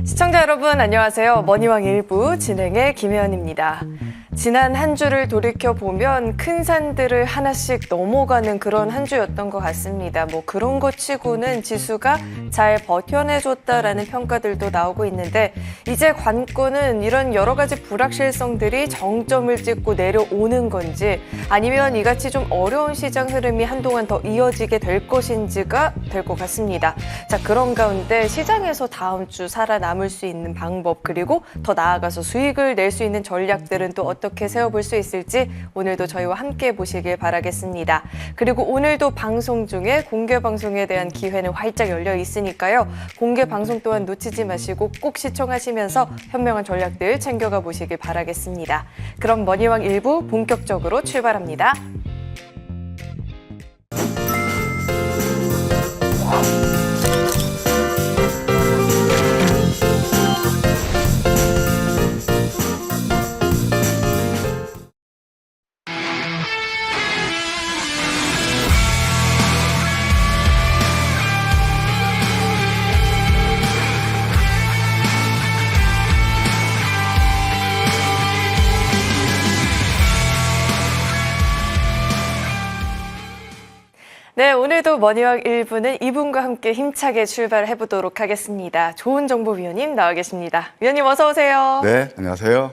시청자 여러분 안녕하세요. 머니왕 일부 진행의 김혜연입니다. 지난 한 주를 돌이켜보면 큰 산들을 하나씩 넘어가는 그런 한 주였던 것 같습니다. 그런 것 치고는 지수가 잘 버텨내줬다라는 평가들도 나오고 있는데 이제 관건은 이런 여러 가지 불확실성들이 정점을 찍고 내려오는 건지 아니면 이같이 좀 어려운 시장 흐름이 한동안 더 이어지게 될 것인지가 될 것 같습니다. 자, 그런 가운데 시장에서 다음 주 살아남을 수 있는 방법 그리고 더 나아가서 수익을 낼 수 있는 전략들은 또 어떻게 세워볼 수 있을지 오늘도 저희와 함께 보시길 바라겠습니다. 그리고 오늘도 방송 중에 공개 방송에 대한 기회는 활짝 열려 있으니까요. 공개 방송 또한 놓치지 마시고 꼭 시청하시면서 현명한 전략들 챙겨가 보시길 바라겠습니다. 그럼 머니왕 일부 본격적으로 출발합니다. 네, 오늘도 머니왕 1부는 이분과 함께 힘차게 출발해보도록 하겠습니다. 좋은 정보 위원님 나와 계십니다. 위원님 어서 오세요. 네, 안녕하세요.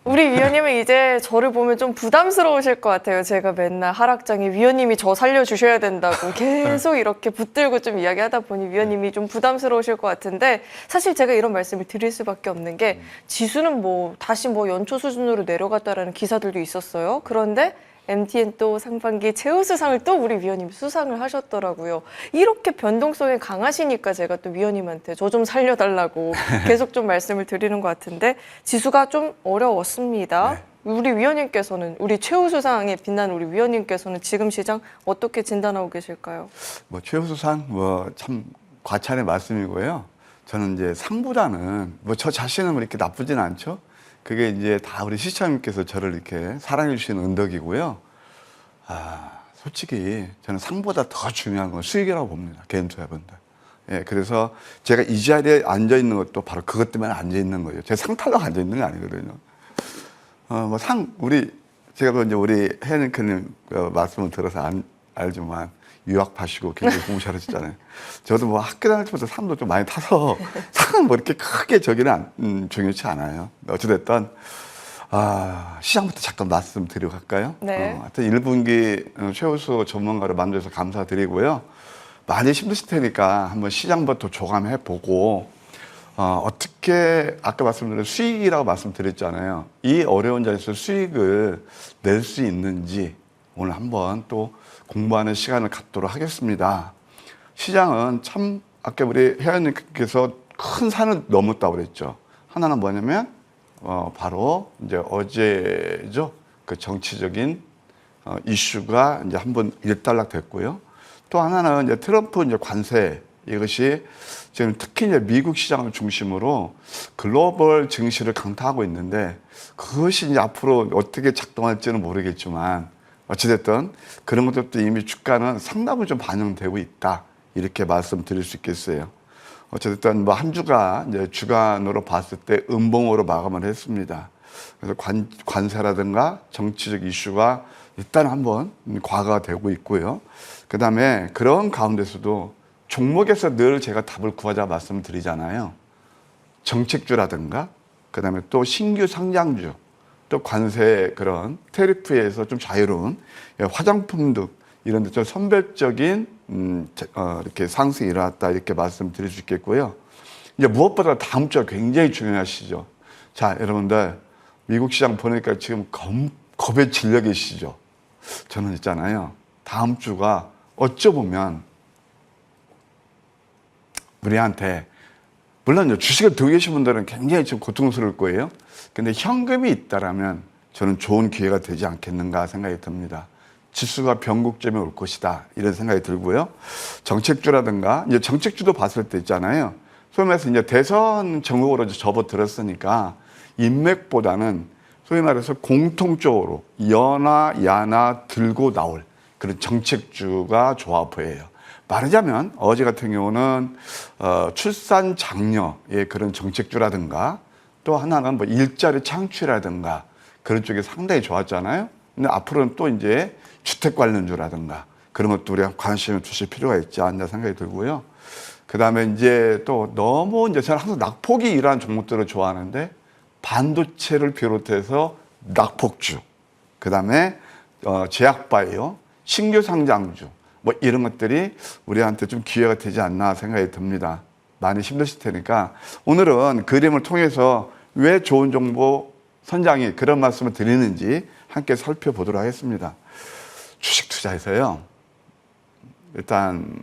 우리 위원님은 이제 저를 보면 좀 부담스러우실 것 같아요. 제가 맨날 하락장에 위원님이 저 살려주셔야 된다고 계속 이렇게 붙들고 좀 이야기하다 보니 위원님이 좀 부담스러우실 것 같은데 사실 제가 이런 말씀을 드릴 수밖에 없는 게 지수는 다시 연초 수준으로 내려갔다라는 기사들도 있었어요. 그런데 MTN 또 상반기 최우수상을 또 우리 위원님이 수상을 하셨더라고요. 이렇게 변동성이 강하시니까 제가 또 위원님한테 저 좀 살려달라고 계속 좀 말씀을 드리는 것 같은데 지수가 좀 어려웠습니다. 네. 우리 위원님께서는 우리 최우수상에 빛나는 우리 위원님께서는 지금 시장 어떻게 진단하고 계실까요? 최우수상 참 과찬의 말씀이고요. 저는 이제 상보다는 저 자신은 이렇게 나쁘진 않죠. 그게 이제 다 우리 시청자님께서 저를 이렇게 사랑해 주시는 은덕이고요. 솔직히 저는 상보다 더 중요한 건 수익이라고 봅니다. 개인 투자분들. 예, 그래서 제가 이 자리에 앉아 있는 것도 바로 그것 때문에 앉아 있는 거예요. 제가 상 타려고 앉아 있는 게 아니거든요. 제가 이제 우리 혜연님께는 말씀을 들어서 알지만 유학 파시고 굉장히 공부 잘하셨잖아요. 저도 학교 다닐 때부터 상도 좀 많이 타서 상은 이렇게 크게 저기는 중요치 않아요. 어찌됐든 시장부터 잠깐 말씀드리고 갈까요? 네. 하여튼 1분기 최우수 전문가로 만들어서 감사드리고요. 많이 힘드실 테니까 한번 시장부터 조감해 보고 어떻게 아까 말씀드린 수익이라고 말씀드렸잖아요. 이 어려운 자리에서 수익을 낼 수 있는지 오늘 한번 또 공부하는 시간을 갖도록 하겠습니다. 시장은 참 아까 우리 회원님께서 큰 산을 넘었다고 그랬죠. 하나는 뭐냐면 바로 이제 어제죠. 그 정치적인 이슈가 이제 한번 일단락됐고요. 또 하나는 이제 트럼프 이제 관세 이것이 지금 특히 이제 미국 시장을 중심으로 글로벌 증시를 강타하고 있는데 그것이 이제 앞으로 어떻게 작동할지는 모르겠지만 어찌됐든 그런 것들도 이미 주가는 상당히 좀 반영되고 있다. 이렇게 말씀드릴 수 있겠어요. 어찌됐든 한 주가 이제 주간으로 봤을 때 음봉으로 마감을 했습니다. 그래서 관세라든가 정치적 이슈가 일단 한번 과거가 되고 있고요. 그 다음에 그런 가운데서도 종목에서 늘 제가 답을 구하자 말씀을 드리잖아요. 정책주라든가 그 다음에 또 신규 상장주 또 관세 그런 테리프에서 좀 자유로운 화장품 등 이런 데 좀 선별적인 이렇게 상승이 일어났다 이렇게 말씀드릴 수 있겠고요. 이제 무엇보다 다음 주가 굉장히 중요하시죠. 자, 여러분들 미국 시장 보니까 지금 겁에 질려 계시죠. 저는 있잖아요. 다음 주가 어쩌보면 우리한테 물론 주식을 두고 계신 분들은 굉장히 좀 고통스러울 거예요. 근데 현금이 있다라면 저는 좋은 기회가 되지 않겠는가 생각이 듭니다. 지수가 변곡점에 올 것이다 이런 생각이 들고요. 정책주라든가 이제 정책주도 봤을 때 있잖아요. 소위 말해서 이제 대선 전국으로 접어들었으니까 인맥보다는 소위 말해서 공통적으로 연하, 야나 들고 나올 그런 정책주가 좋아 보여요. 말하자면 어제 같은 경우는 출산 장려의 그런 정책주라든가 또 하나는 뭐 일자리 창출이라든가 그런 쪽이 상당히 좋았잖아요. 근데 앞으로는 또 이제 주택 관련주라든가 그런 것도 우리가 관심을 두실 필요가 있지 않나 생각이 들고요. 그 다음에 이제 또 너무 이제 저는 항상 낙폭이 일하는 종목들을 좋아하는데 반도체를 비롯해서 낙폭주, 그 다음에 제약바이오, 신규 상장주 뭐 이런 것들이 우리한테 좀 기회가 되지 않나 생각이 듭니다. 많이 힘드실 테니까 오늘은 그림을 통해서 왜 좋은 정보 선장이 그런 말씀을 드리는지 함께 살펴보도록 하겠습니다. 주식 투자에서요. 일단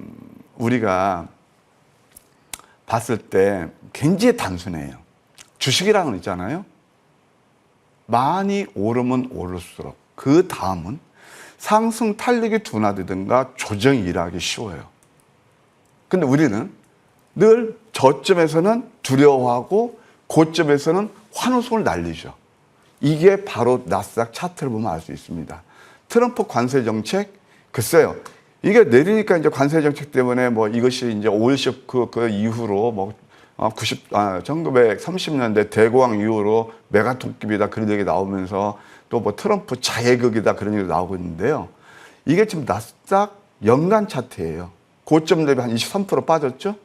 우리가 봤을 때 굉장히 단순해요. 주식이라는 건 있잖아요. 많이 오르면 오를수록 그 다음은 상승 탄력이 둔화되든가 조정이 일어나기 쉬워요. 근데 우리는 늘 저점에서는 두려워하고 고점에서는 환호성을 날리죠. 이게 바로 나스닥 차트를 보면 알 수 있습니다. 트럼프 관세 정책, 글쎄요. 이게 내리니까 이제 관세 정책 때문에 뭐 이것이 이제 오일쇼 그 이후로 뭐 1930년대 대공황 이후로 메가토급이다 그런 얘기 나오면서 또 뭐 트럼프 자해극이다 그런 얘기 나오고 있는데요. 이게 지금 나스닥 연간 차트예요. 고점 대비 한 23% 빠졌죠?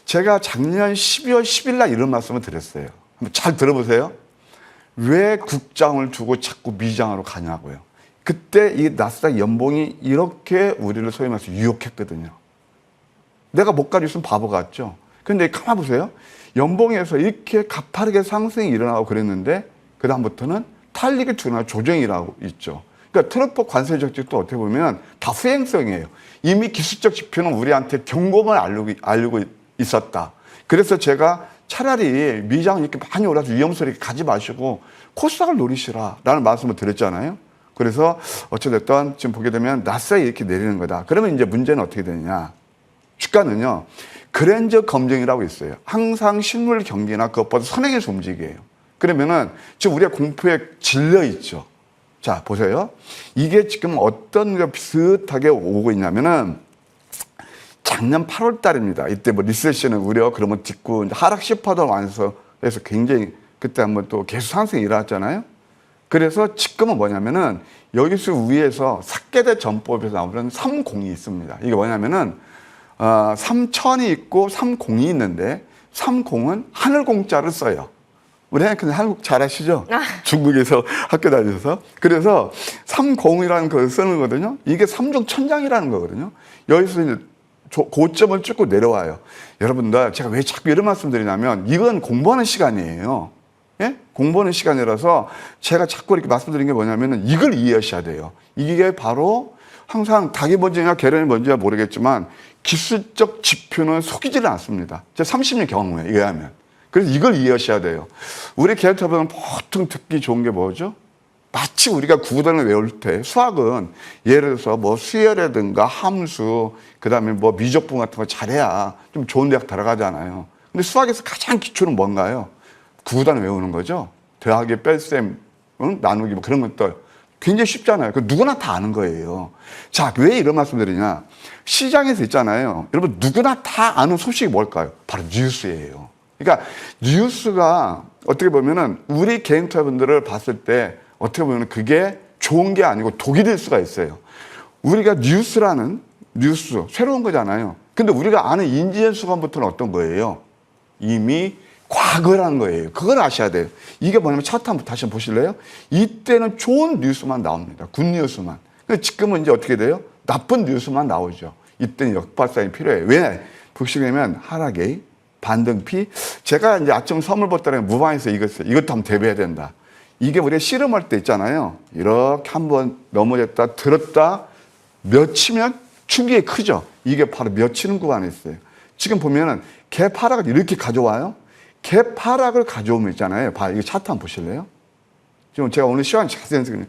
제가 작년 12월 10일 날 이런 말씀을 드렸어요. 한번 잘 들어보세요. 왜 국장을 두고 자꾸 미장으로 가냐고요. 그때 이 나스닥 연봉이 이렇게 우리를 소위 말해서 유혹했거든요. 내가 못 가지고 있으면 바보 같죠? 근데 가만 보세요. 연봉에서 이렇게 가파르게 상승이 일어나고 그랬는데 그다음부터는 탄력이 둔화 조정이라고 있죠. 그러니까 트럼프 관세 정책도 어떻게 보면 다 후행성이에요. 이미 기술적 지표는 우리한테 경고만 알리고 있었다. 그래서 제가 차라리 미장 이렇게 많이 올라서 위험성 이렇게 가지 마시고 코스닥을 노리시라라는 말씀을 드렸잖아요. 그래서 어찌됐든 지금 보게 되면 나스닥이 이렇게 내리는 거다. 그러면 이제 문제는 어떻게 되느냐. 주가는요. 그랜저 검증이라고 있어요. 항상 실물 경기나 그것보다 선행해서 움직여요. 그러면은 지금 우리가 공포에 질려 있죠. 자, 보세요. 이게 지금 어떤 게 비슷하게 오고 있냐면은 작년 8월 달입니다. 이때 뭐 리세션을 우려 그러면 딛고 하락 시파도 완성해서 굉장히 그때 한번 또 계속 상승이 일어났잖아요. 그래서 지금은 뭐냐면은 여기서 위에서 삭개대 전법에서 나오는 30이 있습니다. 이게 뭐냐면은 3000이 있고 30이 있는데 30은 하늘 공자를 써요. 우리는 그냥 한국 잘 아시죠? 중국에서 학교 다니셔서. 그래서 30이라는 걸 쓰는 거거든요. 이게 삼중천장이라는 거거든요. 여기서 이제 고점을 찍고 내려와요. 여러분들 제가 왜 자꾸 이런 말씀 드리냐면 이건 공부하는 시간이에요. 예? 공부하는 시간이라서 제가 자꾸 이렇게 말씀드린 게 뭐냐면은 이걸 이해하셔야 돼요. 이게 바로 항상 닭이 먼저냐 계란이 먼저냐 모르겠지만 기술적 지표는 속이지는 않습니다. 제 30년 경험에 의하면. 그래서 이걸 이해하셔야 돼요. 우리 개인투자는 보통 듣기 좋은 게 뭐죠? 마치 우리가 구단을 외울 때 수학은 예를 들어서 뭐 수열이라든가 함수 그다음에 뭐 미적분 같은 거 잘해야 좀 좋은 대학 들어가잖아요. 근데 수학에서 가장 기초는 뭔가요? 구단을 외우는 거죠. 더하기 뺄셈 나누기 뭐 그런 것들 굉장히 쉽잖아요. 그 누구나 다 아는 거예요. 자, 왜 이런 말씀 드리냐? 시장에서 있잖아요. 여러분 누구나 다 아는 소식이 뭘까요? 바로 뉴스예요. 그러니까 뉴스가 어떻게 보면은 우리 개인 투자분들을 봤을 때 어떻게 보면 그게 좋은 게 아니고 독이 될 수가 있어요. 우리가 뉴스라는 뉴스 새로운 거잖아요. 근데 우리가 아는 인지의 수관부터는 어떤 거예요? 이미 과거라는 거예요. 그걸 아셔야 돼요. 이게 뭐냐면 차트 한번 다시 보실래요? 이때는 좋은 뉴스만 나옵니다. 굿뉴스만. 근데 지금은 이제 어떻게 돼요? 나쁜 뉴스만 나오죠. 이때는 역발상이 필요해요. 왜? 보시면 하락의 반등피. 제가 이제 아침 선물 보따리에 무방에서 이것도 한번 대비해야 된다. 이게 우리가 씨름할 때 있잖아요. 이렇게 한번 넘어졌다 들었다 몇 치면 충격이 크죠. 이게 바로 몇 치는 구간에 있어요. 지금 보면은 개파락을 이렇게 가져와요. 개파락을 가져오면 있잖아요. 봐, 이거 차트 한번 보실래요? 지금 제가 오늘 시간 자세히 했으니까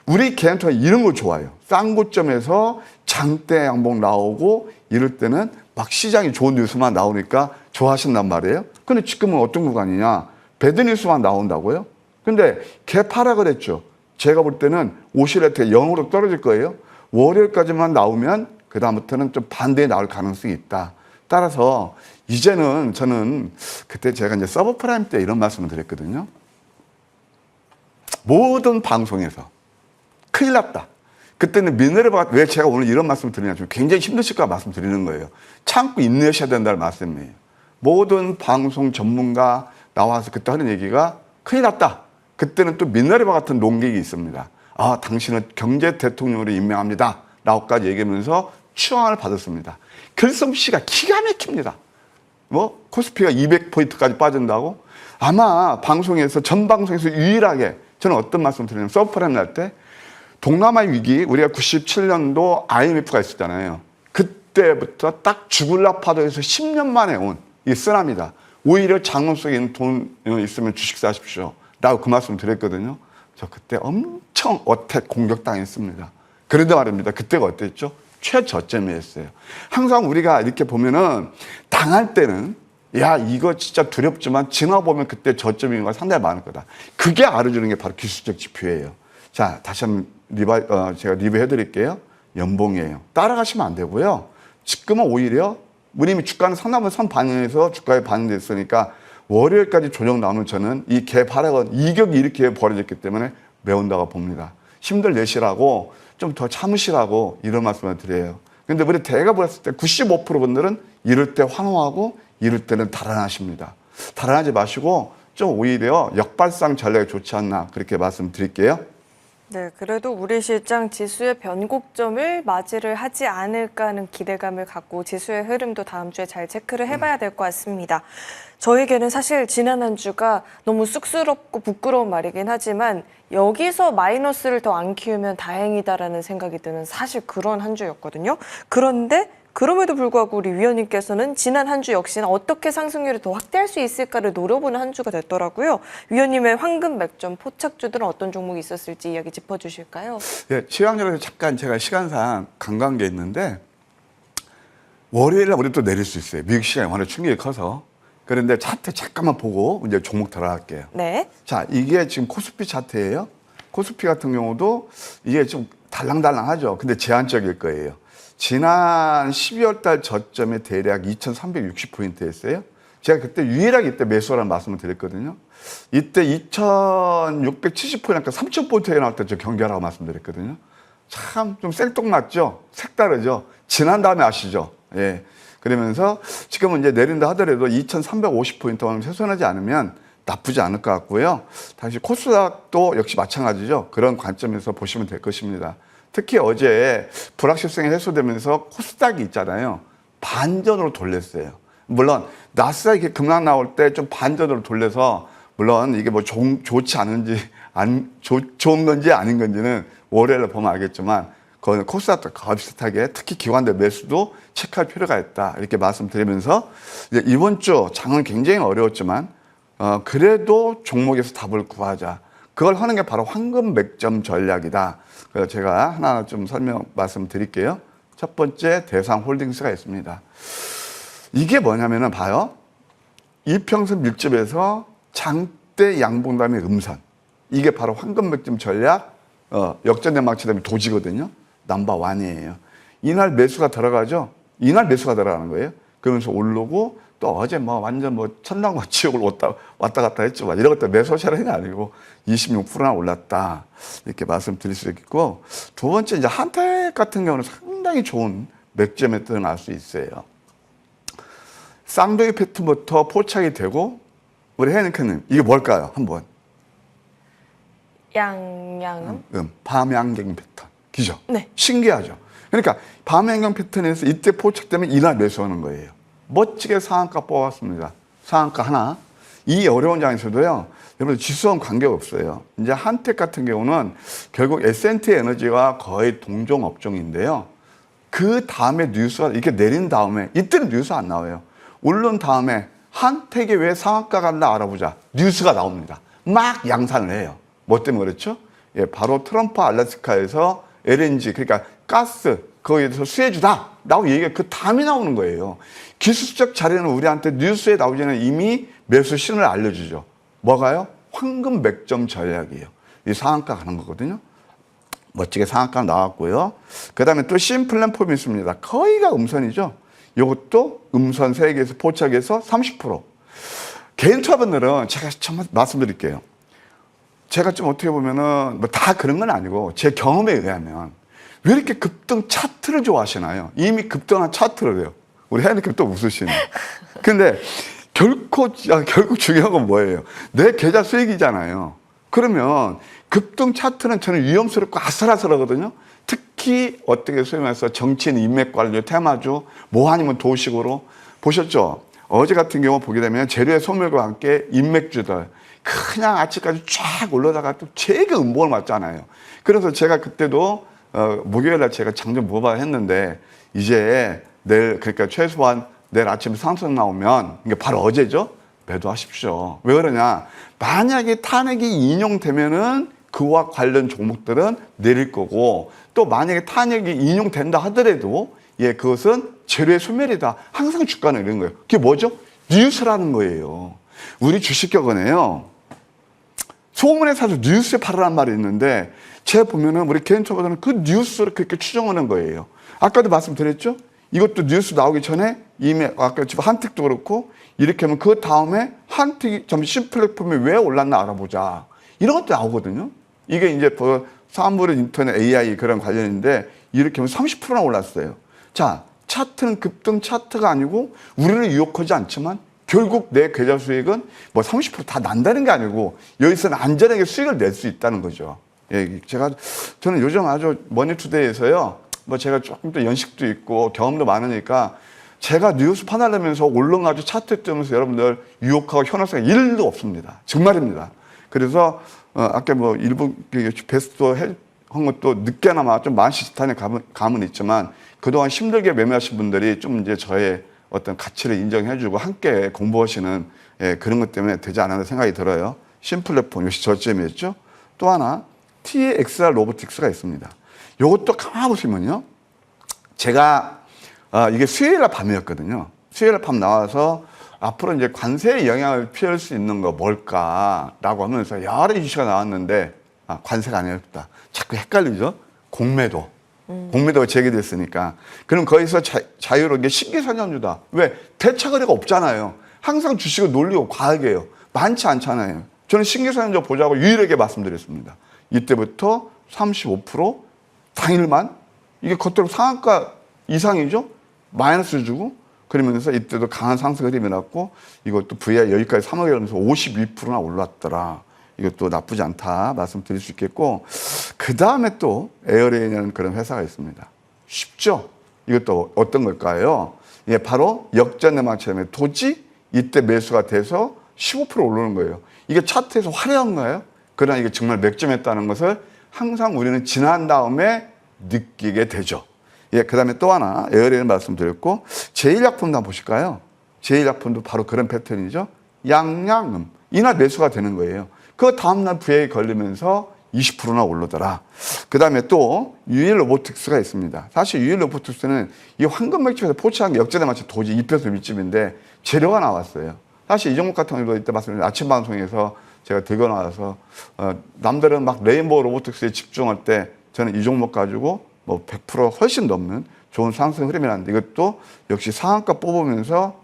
우리 개인투자 이런 거 좋아요. 싼 고점에서 장대 양봉 나오고 이럴 때는 막 시장이 좋은 뉴스만 나오니까 좋아하신단 말이에요. 근데 지금은 어떤 구간이냐? 배드 뉴스만 나온다고요? 근데 개파락을 했죠. 제가 볼 때는 오실레트가 0으로 떨어질 거예요. 월요일까지만 나오면 그다음부터는 좀 반대에 나올 가능성이 있다. 따라서 이제는 저는 그때 제가 이제 서브프라임 때 이런 말씀을 드렸거든요. 모든 방송에서 큰일 났다. 그때는 미네르바가 왜 제가 오늘 이런 말씀을 드리냐 좀 굉장히 힘드실 거라 말씀드리는 거예요. 참고 인내하셔야 된다는 말씀이에요. 모든 방송 전문가 나와서 그때 하는 얘기가 큰일 났다. 그때는 또 미네르바 같은 논객이 있습니다. 아, 당신은 경제 대통령으로 임명합니다. 라고까지 얘기하면서 추앙을 받았습니다. 글솜씨가 기가 막힙니다. 뭐 코스피가 200포인트까지 빠진다고? 아마 방송에서 전 방송에서 유일하게 저는 어떤 말씀 드리냐면 서브프라임 날 때 동남아 위기 우리가 97년도 IMF가 있었잖아요. 그때부터 딱 죽을라 파도에서 10년 만에 온 이 쓰나미다. 오히려 장롱 속에 있는 돈 있으면 주식 사십시오. 라고 그 말씀 드렸거든요. 저 그때 엄청 어택 공격당했습니다. 그런데 말입니다. 그때가 어땠죠? 최저점이었어요. 항상 우리가 이렇게 보면은 당할 때는 야 이거 진짜 두렵지만 지나보면 그때 저점인 거 상당히 많을 거다. 그게 알아주는 게 바로 기술적 지표예요. 자 다시 한번 제가 리뷰해 드릴게요. 연봉이에요. 따라가시면 안 되고요. 지금은 오히려 우리 이미 주가는 상당한 선 반영해서 주가에 반영됐으니까 월요일까지 조정 나오면 저는 이 개발학은 이격이 이렇게 벌어졌기 때문에 매운다고 봅니다. 힘들 내시라고 좀 더 참으시라고 이런 말씀을 드려요. 근데 우리 대가 보았을 때 95% 분들은 이럴 때 환호하고 이럴 때는 달아나십니다. 달아나지 마시고 좀 오히려 역발상 전략이 좋지 않나 그렇게 말씀드릴게요. 네, 그래도 우리 시장 지수의 변곡점을 맞이를 하지 않을까 하는 기대감을 갖고 지수의 흐름도 다음 주에 잘 체크를 해봐야 될 것 같습니다. 저에게는 사실 지난 한 주가 너무 쑥스럽고 부끄러운 말이긴 하지만 여기서 마이너스를 더 안 키우면 다행이다라는 생각이 드는 사실 그런 한 주였거든요. 그런데 그럼에도 불구하고 우리 위원님께서는 지난 한 주 역시나 어떻게 상승률을 더 확대할 수 있을까를 노려보는 한 주가 됐더라고요. 위원님의 황금 맥점 포착주들은 어떤 종목이 있었을지 이야기 짚어주실까요? 예, 시황적으로 잠깐 제가 시간상 간과한 게 있는데 월요일날 우리 또 내릴 수 있어요. 미국 시장이 워낙 충격이 커서. 그런데 차트 잠깐만 보고 이제 종목 들어갈게요. 네. 자, 이게 지금 코스피 차트예요. 코스피 같은 경우도 이게 좀 달랑달랑하죠. 근데 제한적일 거예요. 지난 12월 달 저점에 대략 2,360포인트였어요. 제가 그때 유일하게 이때 매수하라는 말씀을 드렸거든요. 이때 2,670포인트, 3,000포인트에 나올 때 저 경계하라고 말씀드렸거든요. 참 좀 생뚱맞죠? 색다르죠? 지난 다음에 아시죠? 예. 그러면서 지금은 이제 내린다 하더라도 2,350포인트만 훼손하지 않으면 나쁘지 않을 것 같고요. 다시 코스닥도 역시 마찬가지죠. 그런 관점에서 보시면 될 것입니다. 특히 어제 불확실성이 해소되면서 코스닥이 있잖아요. 반전으로 돌렸어요. 물론 나스닥이 급락 나올 때 좀 반전으로 돌려서 물론 이게 뭐 좋지 않은지 좋은 건지 아닌 건지는 월요일에 보면 알겠지만 그거는 코스닥도 비슷하게 특히 기관들 매수도 체크할 필요가 있다 이렇게 말씀드리면서 이제 이번 주 장은 굉장히 어려웠지만 그래도 종목에서 답을 구하자. 그걸 하는 게 바로 황금 맥점 전략이다. 그래서 제가 하나 좀 말씀드릴게요. 첫 번째 대상홀딩스가 있습니다. 이게 뭐냐면은 봐요. 이평선 밀집에서 장대 양봉 다음에 음선. 이게 바로 황금 맥점 전략 역전된 망치 다음에 도지거든요. 넘버 원이에요. 이날 매수가 들어가죠. 이날 매수가 들어가는 거예요. 그러면서 오르고 또 어제 뭐 완전 뭐 천당과 지옥을 왔다 갔다 했지만 이런 것들 매수 차량이 아니고 26%나 올랐다 이렇게 말씀드릴 수 있고 두 번째 이제 한택 같은 경우는 상당히 좋은 맥점에 떠날 수 있어요. 쌍둥이 패턴부터 포착이 되고 우리 혜은이님 이게 뭘까요? 한번 밤양갱 패턴 기죠? 네. 신기하죠? 그러니까 밤양갱 패턴에서 이때 포착되면 이날 매수하는 거예요. 멋지게 상한가 뽑았습니다. 상한가 하나. 이 어려운 장에서도요. 여러분 지수와는 관계가 없어요. 이제 한택 같은 경우는 결국 S&T 에너지와 거의 동종 업종인데요. 그 다음에 뉴스가 이렇게 내린 다음에 이때는 뉴스 안 나와요. 오른 다음에 한택이 왜 상한가 갔나 알아보자. 뉴스가 나옵니다. 막 양산을 해요. 뭐 때문에 그렇죠? 예, 바로 트럼프 알래스카에서 LNG 그러니까 가스 거기에 대해서 수혜주다 라고 얘기가 그 다음에 나오는 거예요. 기술적 자료는 우리한테 뉴스에 나오기 전에 이미 매수 신호를 알려주죠. 뭐가요? 황금 맥점 전략이에요. 이 상한가 가는 거거든요. 멋지게 상한가 나왔고요. 그 다음에 또 심플랜폼이 있습니다. 거의가 음선이죠. 이것도 음선 3개에서 포착해서 30%. 개인 투자분들은 제가 좀 말씀드릴게요. 제가 좀 어떻게 보면은 뭐 다 그런 건 아니고 제 경험에 의하면 왜 이렇게 급등 차트를 좋아하시나요? 이미 급등한 차트를 해요. 우리 혜연이님 또 웃으시네. 근데 결국 중요한 건 뭐예요? 내 계좌 수익이잖아요. 그러면 급등 차트는 저는 위험스럽고 아슬아슬하거든요. 특히 어떻게 소위 말해서 정치인 인맥관리, 테마주, 뭐 아니면 도식으로 보셨죠? 어제 같은 경우 보게 되면 재료의 소멸과 함께 인맥주들 그냥 아침까지 쫙 올라다가 또 되게 음봉을 맞잖아요. 그래서 제가 그때도 목요일 날 제가 장전 모바 했는데 이제 내일 그러니까 최소한 내일 아침에 상승 나오면 이게 바로 어제죠. 매도하십시오. 왜 그러냐? 만약에 탄핵이 인용되면은 그와 관련 종목들은 내릴 거고 또 만약에 탄핵이 인용된다 하더라도 그것은 재료의 소멸이다. 항상 주가는 이런 거예요. 그게 뭐죠? 뉴스라는 거예요. 우리 주식격은요. 소문에 사서 뉴스에 팔으란 말이 있는데 제가 보면은 우리 개인 투자자들은 그 뉴스를 그렇게 추정하는 거예요. 아까도 말씀드렸죠? 이것도 뉴스 나오기 전에 이미 아까 지금 한택도 그렇고 이렇게 하면 그 다음에 한택이 점심 플랫폼에 왜 올랐나 알아보자. 이런 것도 나오거든요. 이게 이제 사물의 인터넷 AI 그런 관련인데 이렇게 하면 30%나 올랐어요. 자, 차트는 급등 차트가 아니고 우리를 유혹하지 않지만 결국 내 계좌 수익은 뭐 30%다 난다는 게 아니고 여기서는 안전하게 수익을 낼 수 있다는 거죠. 저는 요즘 아주 머니투데이에서요. 뭐 제가 조금 더 연식도 있고 경험도 많으니까 제가 뉴스 판단하면서 올라가지고 차트 뜨면서 여러분들 유혹하고 현혹성이 1도 없습니다. 정말입니다. 그래서 아까 뭐 일부 베스트 한 것도 늦게나마 좀 만시지탄의 감은 있지만 그동안 힘들게 매매하신 분들이 좀 이제 저의 어떤 가치를 인정해주고 함께 공부하시는 그런 것 때문에 되지 않았나 생각이 들어요. 심플랫폼 역시 저점이었죠. 또 하나 TXR 로보틱스가 있습니다. 이것도 가만 보시면요. 제가 이게 수요일날 밤이었거든요. 수요일날 밤 나와서 앞으로 이제 관세의 영향을 피할 수 있는 거 뭘까라고 하면서 여러 이슈가 나왔는데 관세가 아니었다. 자꾸 헷갈리죠. 공매도. 공매도가 제기됐으니까. 그럼 거기서 자유롭게 신규선전주다. 왜? 대차거래가 없잖아요. 항상 주식을 놀리고 과하게요. 많지 않잖아요. 저는 신규선전주 보자고 유일하게 말씀드렸습니다. 이때부터 35% 당일만 이게 겉으로 상한가 이상이죠. 마이너스 주고 그러면서 이때도 강한 상승 흐름이 났고 이것도 VI 여기까지 3억에 오면서 52%나 올랐더라. 이것도 나쁘지 않다 말씀드릴 수 있겠고 그 다음에 또 에어레인이라는 그런 회사가 있습니다. 쉽죠? 이것도 어떤 걸까요? 바로 역전내망처럼 도지 이때 매수가 돼서 15% 오르는 거예요. 이게 차트에서 화려한가요? 그러나 이게 정말 맥점했다는 것을 항상 우리는 지난 다음에 느끼게 되죠. 그 다음에 또 하나 에어레인 말씀드렸고 제1약품도 한번 보실까요? 제1약품도 바로 그런 패턴이죠. 양양음 이날 매수가 되는 거예요. 그 다음날 VA 걸리면서 20%나 오르더라. 그 다음에 또 유일 로보틱스가 있습니다. 사실 유일 로보틱스는 이 황금 맥주에서 포착한 게 역전에 맞춰 도저히 입혀서 밑집인데 재료가 나왔어요. 사실 이 종목 같은 경우도 이때 말씀드린 아침 방송에서 제가 들고 나와서 남들은 막 레인보우 로보틱스에 집중할 때 저는 이 종목 가지고 뭐 100% 훨씬 넘는 좋은 상승 흐름이라는데 이것도 역시 상한가 뽑으면서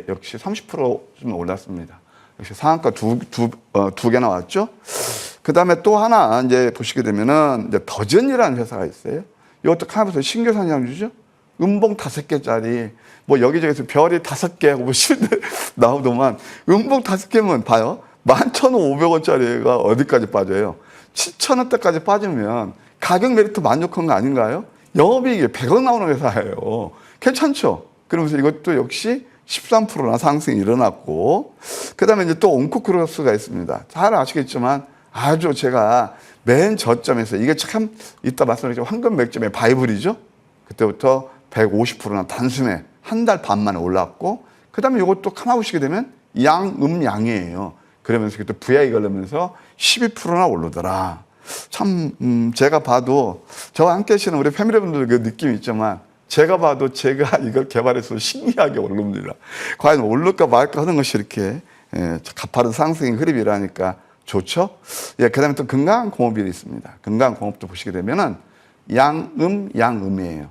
역시 30%좀 올랐습니다. 역시 상한가 두 개 나왔죠. 그 다음에 또 하나 이제 보시게 되면은 이제 더전이라는 회사가 있어요. 이것도 하면서 신규 상장주죠. 음봉 5개짜리 뭐 여기저기서 별이 5개 뭐 실드 나오더만 음봉 5개면 봐요. 11,500원짜리가 어디까지 빠져요? 7,000원대까지 빠지면 가격 메리트 만족한 거 아닌가요? 영업이익이 100원 나오는 회사예요. 괜찮죠? 그러면서 이것도 역시 13%나 상승이 일어났고 그 다음에 이제 또 온코크로스가 있습니다. 잘 아시겠지만 아주 제가 맨 저점에서 이게 참 이따 말씀드리죠. 황금 맥점의 바이블이죠. 그때부터 150%나 단숨에 한 달 반 만에 올랐고 그 다음에 이것도 가만 보시게 되면 양이에요. 그러면서 또 VI 걸리면서 12%나 오르더라. 참 제가 봐도 저와 함께 하시는 우리 패밀리분들 그 느낌이 있지만 제가 봐도 제가 이걸 개발해서 신기하게 오릅니다. 과연 오를까 말까 하는 것이 이렇게 가파른 상승의 흐름이라니까 좋죠. 예, 그다음에 또 금강공업이 있습니다. 금강공업도 보시게 되면은 양음이에요.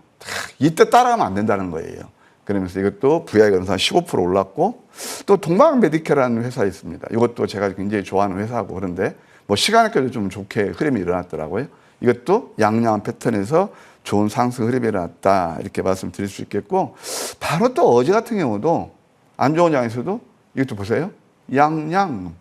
이때 따라가면 안 된다는 거예요. 그러면서 이것도 VI가 한 15% 올랐고, 또 동방메디케라는 회사 있습니다. 이것도 제가 굉장히 좋아하는 회사고, 그런데 뭐 시간에까지 좀 좋게 흐름이 일어났더라고요. 이것도 양양한 패턴에서 좋은 상승 흐름이 일어났다, 이렇게 말씀드릴 수 있겠고, 바로 또 어제 같은 경우도 안 좋은 장에서도 이것도 보세요. 양양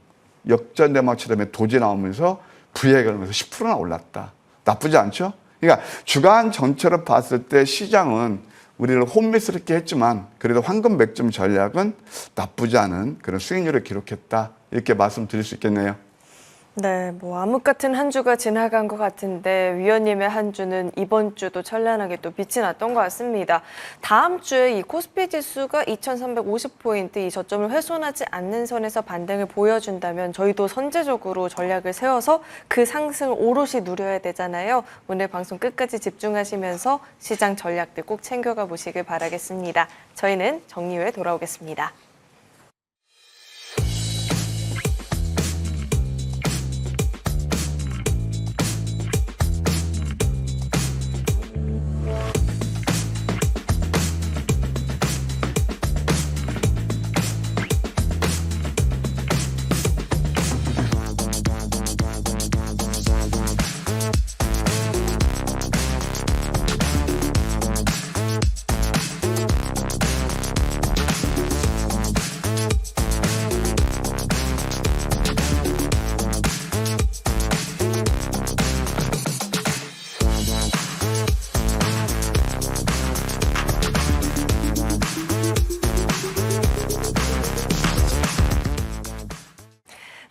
역전대망처럼 도지 나오면서 VI가 그러면서 10%나 올랐다. 나쁘지 않죠? 그러니까 주간 전체로 봤을 때 시장은 우리를 혼미스럽게 했지만 그래도 황금 맥점 전략은 나쁘지 않은 그런 수익률을 기록했다, 이렇게 말씀드릴 수 있겠네요. 네, 뭐 암흑 같은 한 주가 지나간 것 같은데 위원님의 한 주는 이번 주도 찬란하게 또 빛이 났던 것 같습니다. 다음 주에 이 코스피 지수가 2,350포인트 이 저점을 훼손하지 않는 선에서 반등을 보여준다면 저희도 선제적으로 전략을 세워서 그 상승을 오롯이 누려야 되잖아요. 오늘 방송 끝까지 집중하시면서 시장 전략들 꼭 챙겨가 보시길 바라겠습니다. 저희는 정리 후에 돌아오겠습니다.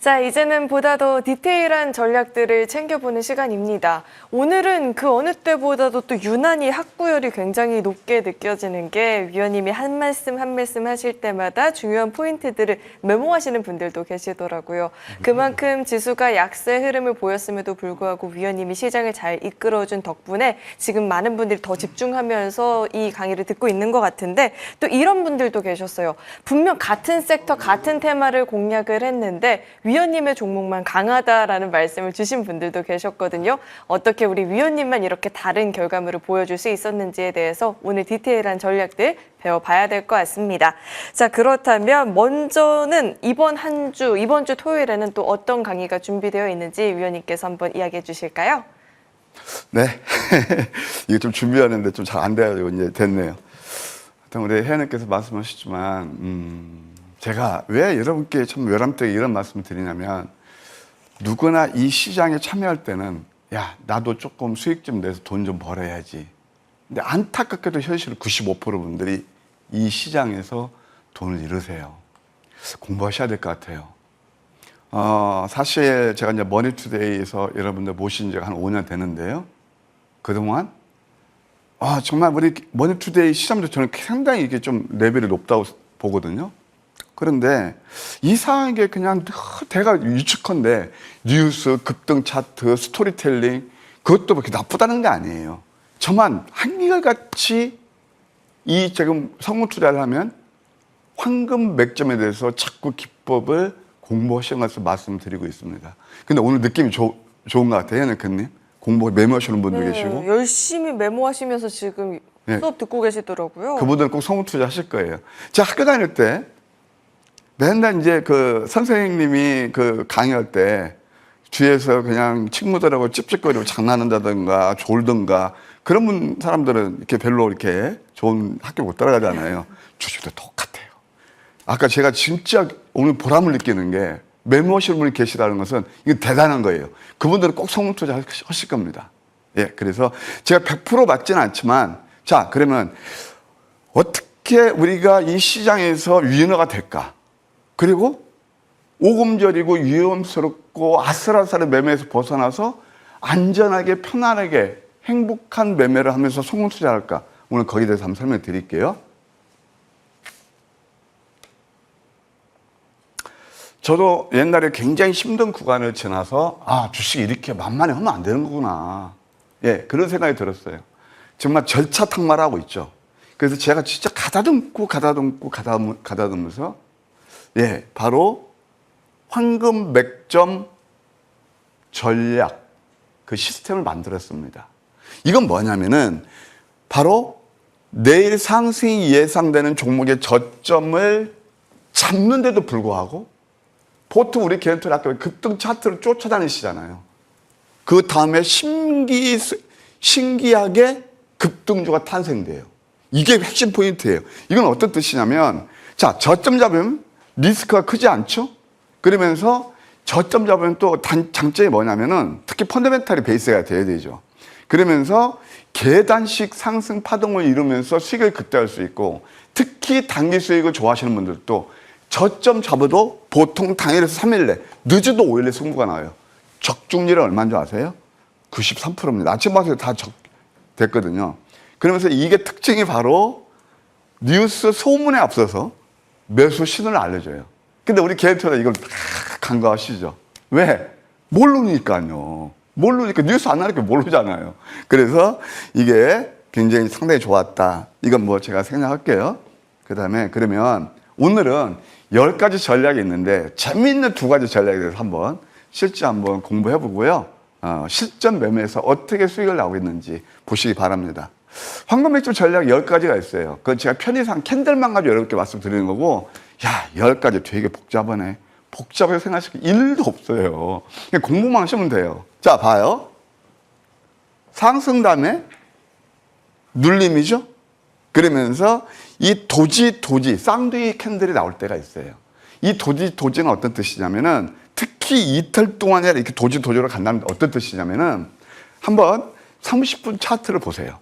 자, 이제는 보다 더 디테일한 전략들을 챙겨보는 시간입니다. 오늘은 그 어느 때보다도 또 유난히 학구열이 굉장히 높게 느껴지는 게 위원님이 한 말씀 한 말씀 하실 때마다 중요한 포인트들을 메모하시는 분들도 계시더라고요. 그만큼 지수가 약세 흐름을 보였음에도 불구하고 위원님이 시장을 잘 이끌어준 덕분에 지금 많은 분들이 더 집중하면서 이 강의를 듣고 있는 것 같은데, 또 이런 분들도 계셨어요. 분명 같은 섹터, 같은 테마를 공략을 했는데 위원님의 종목만 강하다라는 말씀을 주신 분들도 계셨거든요. 어떻게 우리 위원님만 이렇게 다른 결과물을 보여줄 수 있었는지에 대해서 오늘 디테일한 전략들 배워봐야 될 것 같습니다. 자, 그렇다면 먼저는 이번 주 토요일에는 또 어떤 강의가 준비되어 있는지 위원님께서 한번 이야기해 주실까요? 네. 이거 좀 준비하는데 좀 잘 안 돼가지고 이제 됐네요. 하여튼 우리 혜연님께서 말씀하셨지만, 제가 왜 여러분께 참 외람되게 이런 말씀을 드리냐면, 누구나 이 시장에 참여할 때는 야, 나도 조금 수익 좀 내서 돈 좀 벌어야지. 근데 안타깝게도 현실 95% 분들이 이 시장에서 돈을 잃으세요. 공부하셔야 될 것 같아요. 사실 제가 이제 머니투데이에서 여러분들 모신 지가 한 5년 되는데요. 그동안 정말 우리 머니투데이 시장도 저는 상당히 이게 좀 레벨이 높다고 보거든요. 그런데 이상하게 그냥 대가 유축한데 뉴스, 급등 차트, 스토리텔링 그것도 그렇게 나쁘다는 게 아니에요. 저만 한결같이 이 지금 성공 투자를 하면 황금 맥점에 대해서 자꾸 기법을 공부하시는 것을 말씀드리고 있습니다. 근데 오늘 느낌이 좋은 것 같아요, 네크님. 공부 메모하시는 분도 계시고. 열심히 메모하시면서 지금 수업 듣고 계시더라고요. 그분들은 꼭 성공 투자 하실 거예요. 제가 학교 다닐 때 맨날 이제 그 선생님이 그 강의할 때 뒤에서 그냥 친구들하고 찝찝거리고 장난한다든가 졸든가 그런 사람들은 이렇게 별로 이렇게 좋은 학교 못 따라가잖아요. 주식도 똑같아요. 아까 제가 진짜 오늘 보람을 느끼는 게 메모하시는 분이 계시다는 것은 이거 대단한 거예요. 그분들은 꼭 성공 투자 하실 겁니다. 예, 그래서 제가 100% 맞지는 않지만, 자, 그러면 어떻게 우리가 이 시장에서 위너가 될까? 그리고 오금절이고 위험스럽고 아슬아슬한 매매에서 벗어나서 안전하게 편안하게 행복한 매매를 하면서 성공 투자할까? 오늘 거기에 대해서 한번 설명해 드릴게요. 저도 옛날에 굉장히 힘든 구간을 지나서 주식이 이렇게 만만히 하면 안 되는 거구나. 예, 그런 생각이 들었어요. 정말 절차탁말하고 있죠. 그래서 제가 진짜 가다듬으면서 바로 황금 맥점 전략, 그 시스템을 만들었습니다. 이건 뭐냐면은 바로 내일 상승이 예상되는 종목의 저점을 잡는데도 불구하고 보통 우리 개인투자 아까 급등 차트를 쫓아다니시잖아요. 그 다음에 신기하게 급등주가 탄생돼요. 이게 핵심 포인트예요. 이건 어떤 뜻이냐면, 자, 저점 잡으면 리스크가 크지 않죠? 그러면서 저점 잡으면 또 장점이 뭐냐면은 특히 펀더멘탈이 베이스가 돼야 되죠. 그러면서 계단식 상승 파동을 이루면서 수익을 극대화할 수 있고, 특히 단기 수익을 좋아하시는 분들도 저점 잡아도 보통 당일에서 3일 내, 늦어도 5일 내 승부가 나와요. 적중률은 얼마인 줄 아세요? 93%입니다. 아침 방송에 다 됐거든요. 그러면서 이게 특징이 바로 뉴스 소문에 앞서서 매수 신호를 알려줘요. 근데 우리 개인투자 이걸 다 간과하시죠. 왜? 모르니까요. 모르니까 뉴스 안 나니까 모르잖아요. 그래서 이게 굉장히 상당히 좋았다. 이건 뭐 제가 생략할게요. 그 다음에 그러면 오늘은 10가지 전략이 있는데 재미있는 2가지 전략에 대해서 한번 실제 한번 공부해 보고요. 실전 매매에서 어떻게 수익을 나오고 있는지 보시기 바랍니다. 황금 맥주 전략 10가지가 있어요. 그건 제가 편의상 캔들만 가지고 여러분께 말씀드리는 거고, 야, 10가지 되게 복잡하네. 복잡하게 생각하실 게 1도 없어요. 그냥 공부만 하시면 돼요. 자, 봐요. 상승 다음에 눌림이죠? 그러면서 이 도지, 쌍둥이 캔들이 나올 때가 있어요. 이 도지는 어떤 뜻이냐면은 특히 이틀 동안에 이렇게 도지로 간다는 어떤 뜻이냐면은 한번 30분 차트를 보세요.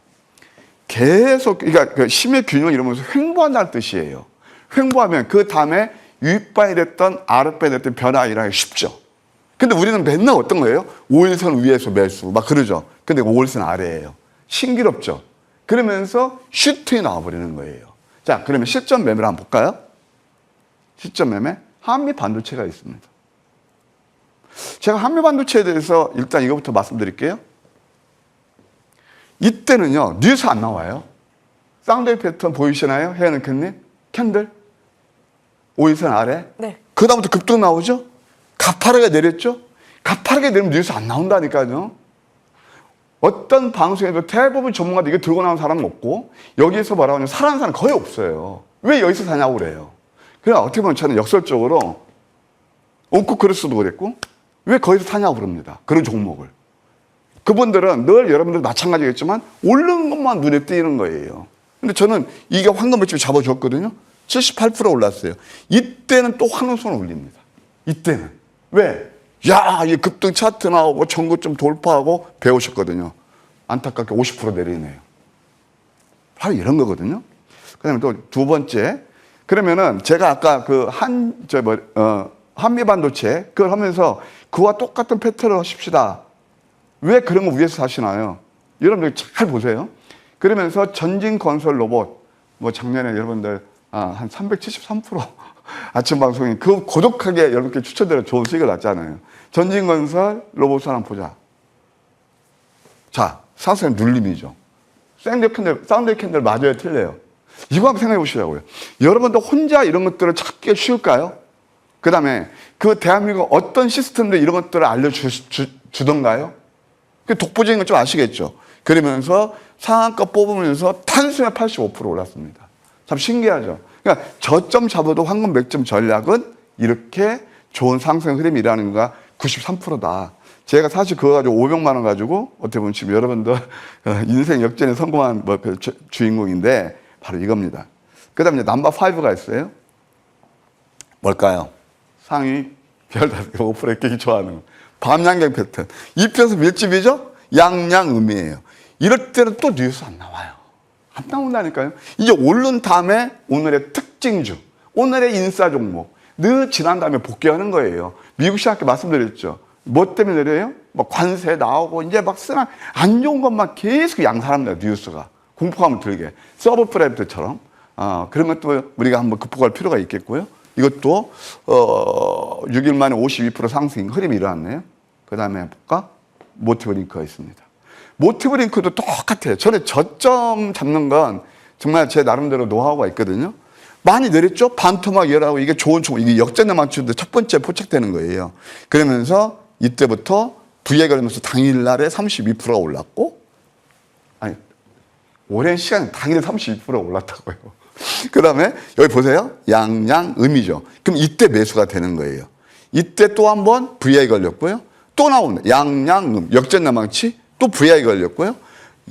계속, 그러니까 그 심의 균형 이러면서 횡보한다는 뜻이에요. 횡보하면 그 다음에 윗바이 됐던 아랫바이 됐던 변화 일어나기 쉽죠. 근데 우리는 맨날 어떤 거예요? 5일선 위에서 매수 막 그러죠. 근데 5일선 아래예요. 신기롭죠. 그러면서 슈팅이 나와버리는 거예요. 자, 그러면 실전 매매를 한번 볼까요? 실전 매매 한미 반도체가 있습니다. 제가 한미 반도체에 대해서 일단 이거부터 말씀드릴게요. 이때는요, 뉴스 안 나와요. 쌍둥이 패턴 보이시나요? 헤어는캔님? 캔들? 5일선 아래? 네. 그 다음부터 급등 나오죠? 가파르게 내렸죠? 가파르게 내리면 뉴스 안 나온다니까요. 어떤 방송에도 대부분 전문가들 이거 들고 나온 사람은 없고, 여기에서 뭐라고 하냐면 사라는 사람 거의 없어요. 왜 여기서 사냐고 그래요. 그냥 어떻게 보면 저는 역설적으로 온코크로스도 그랬고, 왜 거기서 사냐고 그럽니다. 그런 종목을. 그분들은 늘 여러분들 마찬가지겠지만 오르는 것만 눈에 띄는 거예요. 근데 저는 이게 황금 매집을 잡아줬거든요. 78% 올랐어요. 이때는 또 환호성을 올립니다. 이때는. 왜? 야, 이 급등 차트 나오고 전고점 돌파하고 배우셨거든요. 안타깝게 50% 내리네요. 바로 이런 거거든요. 그 다음에 또 2번째. 그러면은 제가 아까 그 한미 반도체 그걸 하면서 그와 똑같은 패턴을 하십시다. 왜 그런 거 위에서 사시나요? 여러분들 잘 보세요. 그러면서 전진건설 로봇, 뭐 작년에 여러분들 한 373% 아침 방송에 그 고독하게 여러분께 추천드려 좋은 수익을 났잖아요. 전진건설 로봇을 한번 보자. 자, 상승의 눌림이죠. 쌍둥이 캔들 맞아요, 틀려요? 이거 한번 생각해 보시라고요. 여러분도 혼자 이런 것들을 찾기 쉬울까요? 그 다음에 그 대한민국 어떤 시스템들 이런 것들을 알려주던가요? 그 독보적인 건 좀 아시겠죠? 그러면서 상한가 뽑으면서 단숨에 85% 올랐습니다. 참 신기하죠? 그러니까 저점 잡아도 황금 맥점 전략은 이렇게 좋은 상승 흐름이라는 거가 93%다. 제가 사실 그거 가지고 500만 원 가지고 어떻게 보면 지금 여러분들 인생 역전에 성공한 그 주인공인데 바로 이겁니다. 그 다음에 넘버 5가 있어요. 뭘까요? 상위 별 5% 끼기 좋아하는 거. 밤양갱 패턴. 입혀서 밀집이죠? 양양음이에요. 이럴 때는 또 뉴스 안 나와요. 안 나온다니까요. 이제 오른 다음에 오늘의 특징주, 오늘의 인싸 종목, 늘 지난 다음에 복귀하는 거예요. 미국 시장 때 말씀드렸죠. 뭐 때문에 내려요? 뭐 관세 나오고 이제 막 쓰나 안 좋은 것만 계속 양산합니다. 뉴스가. 공포감을 들게. 서브프라임트처럼. 그런 것도 우리가 한번 극복할 필요가 있겠고요. 이것도 6일 만에 52% 상승 흐름이 일어났네요. 그 다음에 볼까? 모티브 링크가 있습니다. 모티브 링크도 똑같아요. 저는 저점 잡는 건 정말 제 나름대로 노하우가 있거든요. 많이 내렸죠? 반토막 열하고 이게 좋은 총, 이게 역전의 맞추는데 첫 번째 포착되는 거예요. 그러면서 이때부터 VI 걸리면서 당일날에 32%가 올랐고, 아니, 오랜 시간에 당일에 32%가 올랐다고요. 그 다음에 여기 보세요. 양양음이죠. 그럼 이때 매수가 되는 거예요. 이때 또 한 번 VI 걸렸고요. 또 나오네. 양양음, 역전난방치, 또 VI 걸렸고요.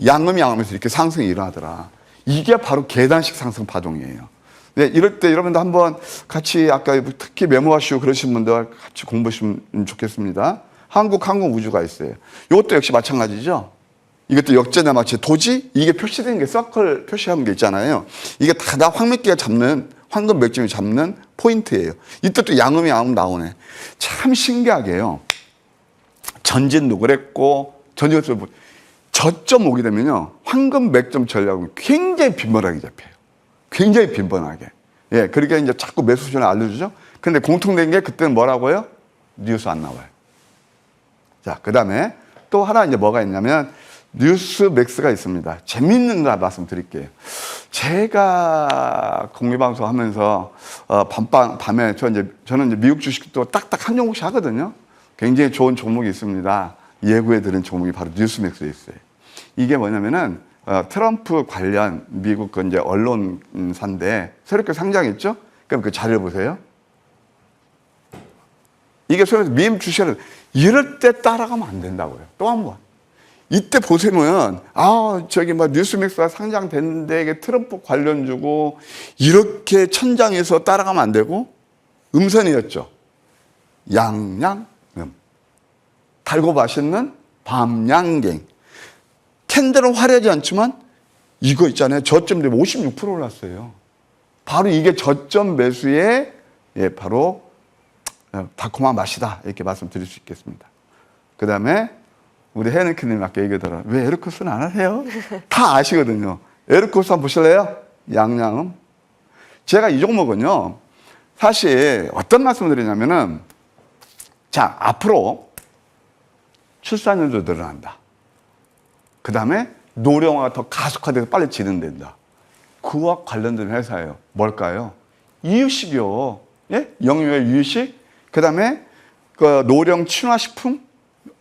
양음이 양하면서 이렇게 상승이 일어나더라. 이게 바로 계단식 상승 파동이에요. 네, 이럴 때 여러분들 한번 같이 아까 특히 메모하시고 그러신 분들 같이 공부하시면 좋겠습니다. 한국항공우주가 있어요. 이것도 역시 마찬가지죠. 이것도 역전난방치 도지 이게 표시된 게 서클 표시한 게 있잖아요. 이게 다 황매기가 잡는 황금 맥점이 잡는 포인트예요. 이때 또 양음이 양음 나오네. 참 신기하게요. 전진도 그랬고 전진도 저점 오게 되면요 황금 맥점 전략은 굉장히 빈번하게 잡혀요. 굉장히 빈번하게. 예, 그러니까 이제 자꾸 매수 시간을 알려주죠. 근데 공통된 게 그때는 뭐라고요? 뉴스 안 나와요. 자, 그 다음에 또 하나 이제 뭐가 있냐면 뉴스맥스가 있습니다. 재밌는 거 말씀드릴게요. 제가 공개방송 하면서 밤에 저는 이제 미국 주식도 딱딱 한 종목씩 하거든요. 굉장히 좋은 종목이 있습니다. 예고해드린 종목이 바로 뉴스맥스에 있어요. 이게 뭐냐면은 트럼프 관련 미국 그 이제 언론사인데 새롭게 상장했죠? 그럼 그 자료를 보세요. 이게 소위 미국 주식을 이럴 때 따라가면 안 된다고요. 또 한 번. 이때 보시면 저기 막 뉴스맥스가 상장됐는데 이게 트럼프 관련주고 이렇게 천장에서 따라가면 안 되고 음선이었죠. 양양음. 달고 맛있는 밤양갱. 캔들은 화려하지 않지만 이거 있잖아요. 저점 되면 56% 올랐어요. 바로 이게 저점 매수의 바로 달콤한 맛이다. 이렇게 말씀드릴 수 있겠습니다. 그 다음에 우리 혜은이님 아까 얘기하더라. 왜 에르코스는 안 하세요? 다 아시거든요. 에르코스 한번 보실래요? 양양음. 제가 이 종목은요. 사실 어떤 말씀을 드리냐면은 자, 앞으로 출산율도 늘어난다. 그 다음에 노령화가 더 가속화돼서 빨리 진행된다. 그와 관련된 회사예요. 뭘까요? 이유식이요. 예? 영유아 이유식. 그 다음에 그 노령 친화식품,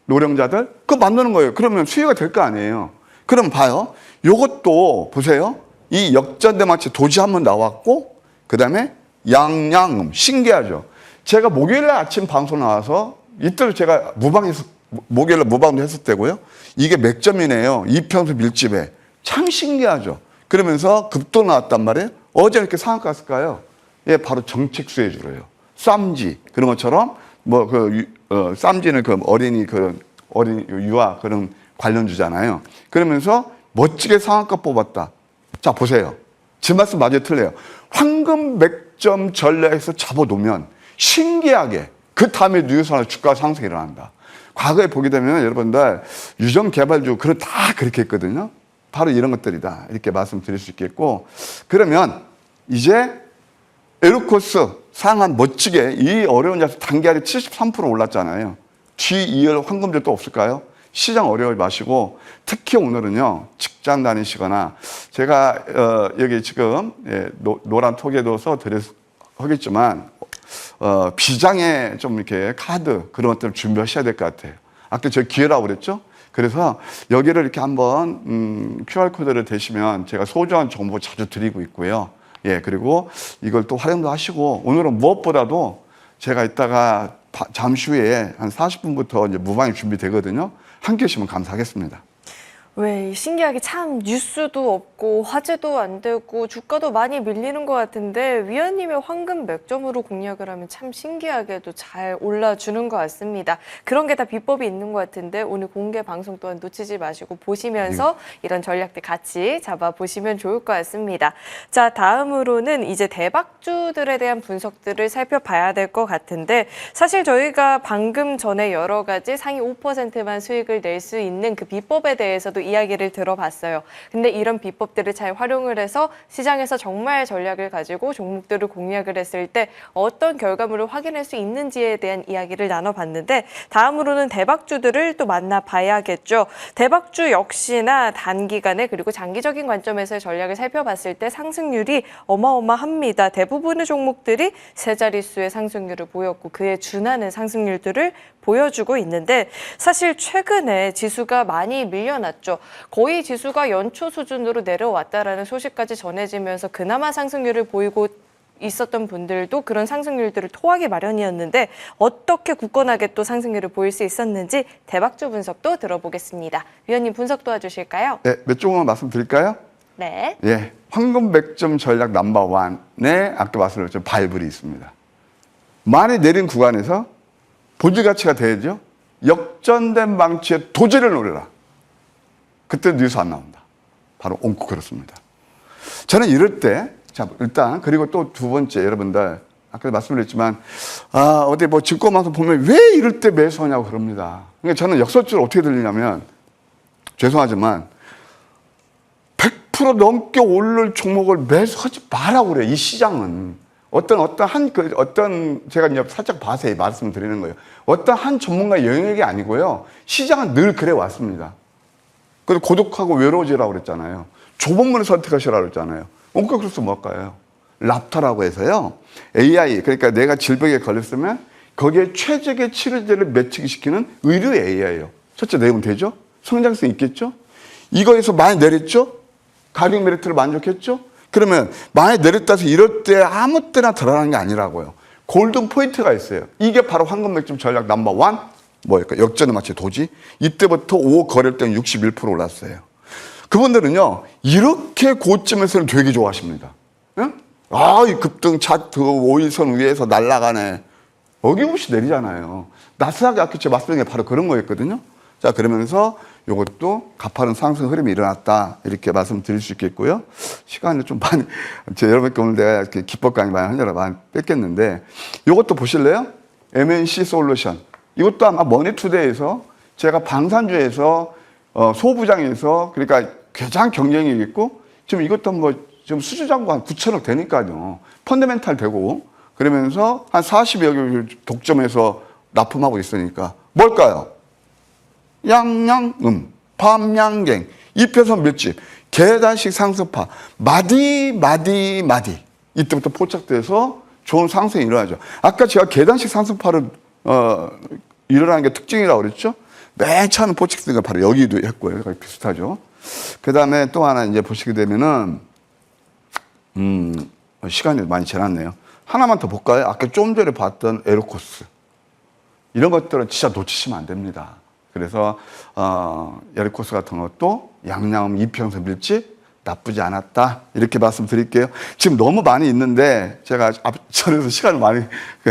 노령자들 그거 만드는 거예요. 그러면 수요가 될 거 아니에요. 그럼 봐요. 요것도 보세요. 이 역전대마치 도지 한번 나왔고, 그 다음에 양양음 신기하죠. 제가 목요일날 아침 방송 나와서 이때도 제가 목요일날 무방도 했었대고요. 이게 맥점이네요. 이평수 밀집에. 참 신기하죠. 그러면서 급도 나왔단 말이에요. 어제 이렇게 상한가 갔을까요? 예, 바로 정책 수혜주로요. 쌈지 그런 것처럼 쌈지는 그 어린이 유아 그런 관련주잖아요. 그러면서 멋지게 상한가 뽑았다. 자, 보세요. 제 말씀 맞아요, 틀려요. 황금 맥점 전략에서 잡아놓으면 신기하게 그 다음에 뉴스나 주가 상승이 일어난다. 과거에 보게 되면 여러분들 유전 개발주 다 그렇게 했거든요. 바로 이런 것들이다. 이렇게 말씀드릴 수 있겠고, 그러면 이제 에르코스 상한 멋지게 이 어려운 자세 단기알이 73% 올랐잖아요. G2열 황금줄 또 없을까요? 시장 어려워하지 마시고, 특히 오늘은요 직장 다니시거나 제가 여기 지금 노란 톡에도 하겠지만 비장의 좀 이렇게 카드 그런 것들을 준비하셔야 될 것 같아요. 아까 저 기회라고 그랬죠? 그래서 여기를 이렇게 한번 QR코드를 대시면 제가 소중한 정보 자주 드리고 있고요. 예, 그리고 이걸 또 활용도 하시고, 오늘은 무엇보다도 제가 이따가 잠시 후에 한 40분부터 이제 무방이 준비되거든요. 함께 하시면 감사하겠습니다. 왜 신기하게 참 뉴스도 없고 화제도 안 되고 주가도 많이 밀리는 것 같은데 위원님의 황금 맥점으로 공략을 하면 참 신기하게도 잘 올라주는 것 같습니다. 그런 게 다 비법이 있는 것 같은데 오늘 공개 방송 또한 놓치지 마시고 보시면서 이런 전략들 같이 잡아보시면 좋을 것 같습니다. 자, 다음으로는 이제 대박주들에 대한 분석들을 살펴봐야 될 것 같은데, 사실 저희가 방금 전에 여러 가지 상위 5%만 수익을 낼 수 있는 그 비법에 대해서도 이야기를 들어봤어요. 근데 이런 비법들을 잘 활용을 해서 시장에서 정말 전략을 가지고 종목들을 공략을 했을 때 어떤 결과물을 확인할 수 있는지에 대한 이야기를 나눠봤는데 다음으로는 대박주들을 또 만나봐야겠죠. 대박주 역시나 단기간에 그리고 장기적인 관점에서의 전략을 살펴봤을 때 상승률이 어마어마합니다. 대부분의 종목들이 세 자릿수의 상승률을 보였고 그에 준하는 상승률들을 보여주고 있는데 사실 최근에 지수가 많이 밀려났죠. 거의 지수가 연초 수준으로 내려왔다라는 소식까지 전해지면서 그나마 상승률을 보이고 있었던 분들도 그런 상승률들을 토하기 마련이었는데 어떻게 굳건하게 또 상승률을 보일 수 있었는지 대박주 분석도 들어보겠습니다. 위원님 분석 도와주실까요? 네, 몇 종목만 말씀드릴까요? 네. 예, 황금 100점 전략 넘버1에 아까 말씀드렸죠. 바이블이 있습니다. 많이 내린 구간에서 보지 가치가 돼야죠. 역전된 망치의 도제를 노려라. 그때 뉴스 안 나온다. 바로 옹코 그렇습니다. 저는 이럴 때, 자, 일단, 그리고 또 두 번째, 여러분들, 아까 말씀드렸지만, 어디 뭐 증권방송 보면 왜 이럴 때 매수하냐고 그럽니다. 그러니까 저는 역설적으로 어떻게 들리냐면, 죄송하지만, 100% 넘게 오를 종목을 매수하지 말라고 그래요. 이 시장은. 제가 이제 살짝 봐서 말씀을 드리는 거예요. 어떤 한 전문가 영역이 아니고요. 시장은 늘 그래 왔습니다. 그래서 고독하고 외로워지라고 그랬잖아요. 좁은 문을 선택하시라고 그랬잖아요. 온코크로스 뭘까요? 랍터라고 해서요. AI, 그러니까 내가 질병에 걸렸으면 거기에 최적의 치료제를 매치시키는 의료 AI예요. 첫째 내용 되죠? 성장성 있겠죠? 이거에서 많이 내렸죠? 가격 메리트를 만족했죠? 그러면 많이 내렸다 해서 이럴 때 아무 때나 들어가는 게 아니라고요. 골든 포인트가 있어요. 이게 바로 황금 100점 전략 넘버1 뭐일까? 역전에 맞춰 도지. 이때부터 5 거래일 때는 61% 올랐어요. 그분들은요, 이렇게 고점에서는 되게 좋아하십니다. 응? 이 급등 차트 5일선 위에서 날아가네. 어김없이 내리잖아요. 나스닥이 아까 제가 말씀드린 게 바로 그런 거였거든요. 자, 그러면서 이것도 가파른 상승 흐름이 일어났다. 이렇게 말씀드릴 수 있겠고요. 시간을 좀 많이, 여러분께 오늘 내가 이렇게 기법 강의 많이 하느라 많이 뺏겼는데, 이것도 보실래요? MNC 솔루션. 이것도 아마 머니투데이에서 제가 방산주에서 소부장에서 그러니까 가장 경쟁력이 있고 지금 이것도 지금 수주 잔고 한 9천억 되니까요. 펀더멘탈 되고 그러면서 한 40여 개 독점해서 납품하고 있으니까 뭘까요? 양양음, 밤양갱, 이표선 밀집, 계단식 상승파, 마디. 이때부터 포착돼서 좋은 상승이 일어나죠. 아까 제가 계단식 상승파를 일어나는 게 특징이라고 그랬죠? 맨 처음에 포착된 건 바로 여기도 했고요. 거의 비슷하죠. 그 다음에 또 하나 이제 보시게 되면은, 시간이 많이 지났네요. 하나만 더 볼까요? 아까 좀 전에 봤던 에로코스. 이런 것들은 진짜 놓치시면 안 됩니다. 그래서, 에로코스 같은 것도 양양음 이평선 밀집 나쁘지 않았다. 이렇게 말씀드릴게요. 지금 너무 많이 있는데 제가 앞전에서 시간을 많이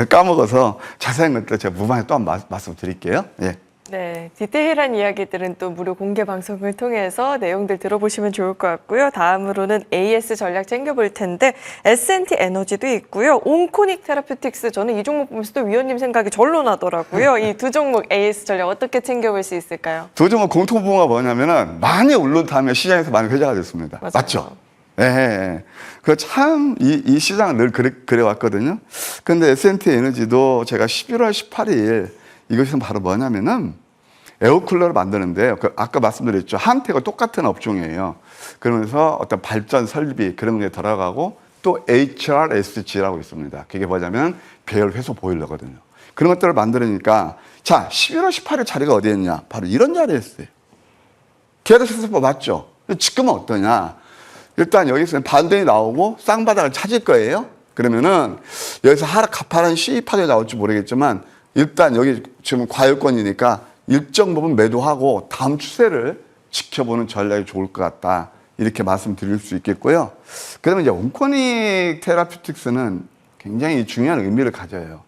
까먹어서 자세한 것들 제가 무반에 또 한번 말씀드릴게요. 예. 네, 디테일한 이야기들은 또 무료 공개 방송을 통해서 내용들 들어보시면 좋을 것 같고요. 다음으로는 AS 전략 챙겨볼 텐데 S&T 에너지도 있고요. 온코닉 테라퓨틱스, 저는 이 종목 보면서 또 위원님 생각이 절로 나더라고요. 이 두 종목 AS 전략 어떻게 챙겨볼 수 있을까요? 두 종목 공통분모가 뭐냐면은 많이 오른 다음에 시장에서 많이 회자가 됐습니다. 맞아요. 맞죠? 예. 그 참 이 시장은 늘 그래 왔거든요. 근데 S&T 에너지도 제가 11월 18일 이것은 바로 뭐냐면은 에어쿨러를 만드는데 아까 말씀드렸죠. 한태가 똑같은 업종이에요. 그러면서 어떤 발전 설비 그런 게 들어가고 또 HRSG라고 있습니다. 그게 뭐냐면 배열 회수 보일러거든요. 그런 것들을 만들으니까 자 11월 18일 자리가 어디였냐? 바로 이런 자리였어요. 계속해서 맞죠? 지금은 어떠냐? 일단 여기서 반등이 나오고 쌍바닥을 찾을 거예요. 그러면은 여기서 가파른 시입하게 나올지 모르겠지만 일단 여기 지금 과열권이니까 일정 부분 매도하고 다음 추세를 지켜보는 전략이 좋을 것 같다. 이렇게 말씀드릴 수 있겠고요. 그다음에 이제 온코닉 테라퓨틱스는 굉장히 중요한 의미를 가져요.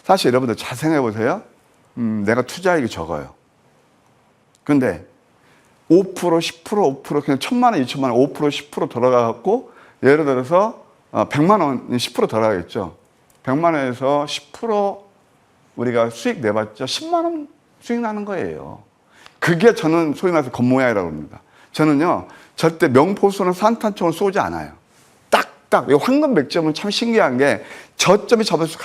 사실 여러분들 잘 생각해 보세요. 내가 투자액이 적어요. 근데 5%, 10%, 5% 그냥 1,000만 원, 2,000만 원, 5%, 10% 돌아가고 예를 들어서 100만 원, 10% 돌아가겠죠. 100만 원에서 10% 우리가 수익 내봤자 10만 원 수익 나는 거예요. 그게 저는 소위 말해서 겉모양이라고 합니다. 저는요, 절대 명포수는 산탄총을 쏘지 않아요. 딱딱, 이 황금 100점은 참 신기한 게 저점이 접해서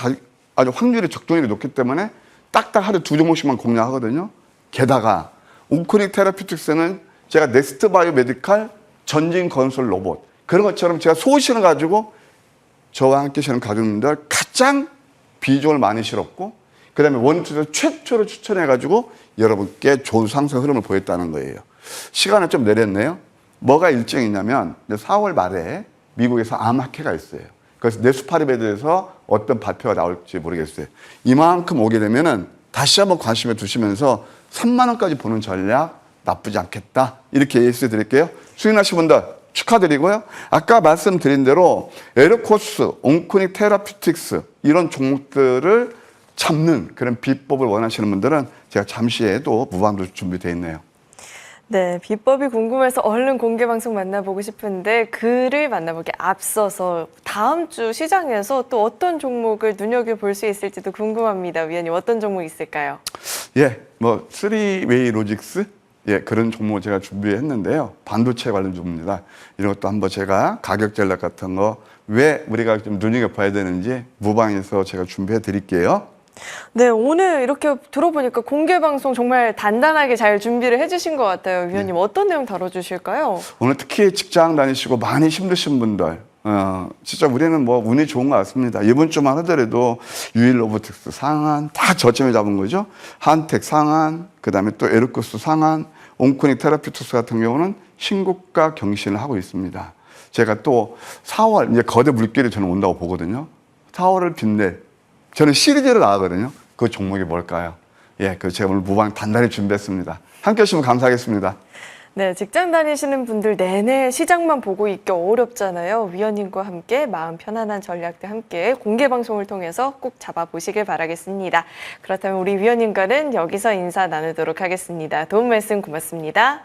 아주 확률이 적중률이 높기 때문에 딱딱 하루 2종목씩만 공략하거든요. 게다가 온코닉 테라피틱스는 제가 넥스트 바이오 메디칼 전진 건설 로봇 그런 것처럼 제가 소신을 가지고 저와 함께 실은 가족님들 가장 비중을 많이 실었고 그다음에 원투에서 최초로 추천해가지고 여러분께 좋은 상승 흐름을 보였다는 거예요. 시간을 좀 내렸네요. 뭐가 일정이 있냐면 4월 말에 미국에서 암학회가 있어요. 그래서 네스파리베드에서 어떤 발표가 나올지 모르겠어요. 이만큼 오게 되면은 다시 한번 관심을 두시면서 3만 원까지 보는 전략 나쁘지 않겠다. 이렇게 예시해 드릴게요. 수익나신 분들 축하드리고요. 아까 말씀드린 대로 에르코스, 온코닉 테라피틱스 이런 종목들을 잡는 그런 비법을 원하시는 분들은 제가 잠시 후에도 무반도 준비되어 있네요. 네, 비법이 궁금해서 얼른 공개 방송 만나보고 싶은데 그를 만나보기 앞서서 다음 주 시장에서 또 어떤 종목을 눈여겨볼 수 있을지도 궁금합니다. 위원님 어떤 종목 있을까요? 예, 뭐 3웨이 로직스 예, 그런 종목 제가 준비했는데요. 반도체 관련 종목입니다. 이런 것도 한번 제가 가격 전략 같은 거 왜 우리가 좀 눈여겨봐야 되는지 무방에서 제가 준비해 드릴게요. 네, 오늘 이렇게 들어보니까 공개 방송 정말 단단하게 잘 준비를 해주신 것 같아요. 위원님 어떤 내용 다뤄주실까요? 오늘 특히 직장 다니시고 많이 힘드신 분들, 진짜 우리는 뭐 운이 좋은 것 같습니다. 이번 주만 하더라도 유일로보틱스 상한 다 저점에 잡은 거죠. 한텍 상한, 그다음에 또 에르코스 상한, 온코닉 테라피투스 같은 경우는 신고가 경신을 하고 있습니다. 제가 또 4월 이제 거대 물결이 저는 온다고 보거든요. 4월을 빛낼 저는 시리즈로 나가거든요. 그 종목이 뭘까요? 예, 그 제가 오늘 무방 단단히 준비했습니다. 함께 하시면 감사하겠습니다. 네, 직장 다니시는 분들 내내 시장만 보고 있기 어렵잖아요. 위원님과 함께 마음 편안한 전략들 함께 공개 방송을 통해서 꼭 잡아보시길 바라겠습니다. 그렇다면 우리 위원님과는 여기서 인사 나누도록 하겠습니다. 도움 말씀 고맙습니다.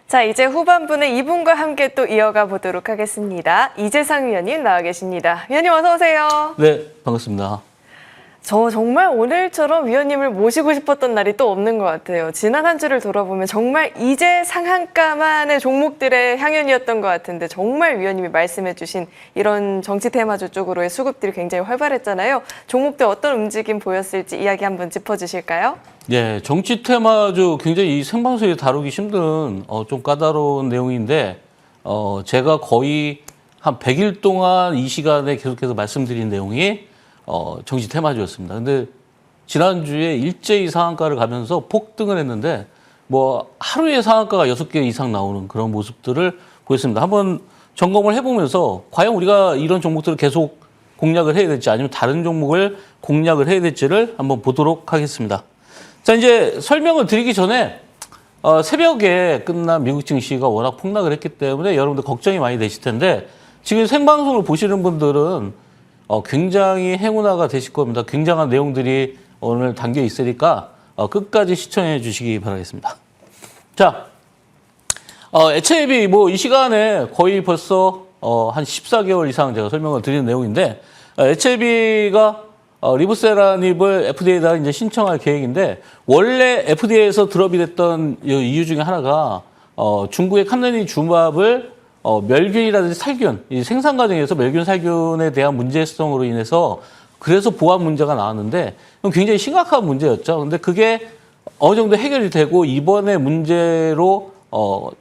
자, 이제 후반부는 이분과 함께 또 이어가 보도록 하겠습니다. 이재상 위원님 나와 계십니다. 위원님 어서 오세요. 네, 반갑습니다. 저 정말 오늘처럼 위원님을 모시고 싶었던 날이 또 없는 것 같아요. 지난 한 주를 돌아보면 정말 이제 상한가만의 종목들의 향연이었던 것 같은데 정말 위원님이 말씀해주신 이런 정치 테마주 쪽으로의 수급들이 굉장히 활발했잖아요. 종목들 어떤 움직임 보였을지 이야기 한번 짚어주실까요? 네, 정치 테마주 굉장히 이 생방송에 다루기 힘든 좀 까다로운 내용인데 제가 거의 한 100일 동안 이 시간에 계속해서 말씀드린 내용이 정치 테마주였습니다. 근데 지난주에 일제히 상한가를 가면서 폭등을 했는데 뭐 하루에 상한가가 6개 이상 나오는 그런 모습들을 보였습니다. 한번 점검을 해보면서 과연 우리가 이런 종목들을 계속 공략을 해야 될지 아니면 다른 종목을 공략을 해야 될지를 한번 보도록 하겠습니다. 자, 이제 설명을 드리기 전에 새벽에 끝난 미국 증시가 워낙 폭락을 했기 때문에 여러분들 걱정이 많이 되실 텐데 지금 생방송을 보시는 분들은 굉장히 행운아가 되실 겁니다. 굉장한 내용들이 오늘 담겨 있으니까 끝까지 시청해 주시기 바라겠습니다. 자, HAB 뭐 이 시간에 거의 벌써 한 14개월 이상 제가 설명을 드리는 내용인데 HAB가 리보세라닙을 FDA에다가 이제 신청할 계획인데 원래 FDA에서 드롭이 됐던 이유 중에 하나가 중국의 칸네니 주맙을 멸균이라든지 살균, 이 생산 과정에서 멸균 살균에 대한 문제성으로 인해서 그래서 보안 문제가 나왔는데 굉장히 심각한 문제였죠. 근데 그게 어느 정도 해결이 되고 이번에 문제로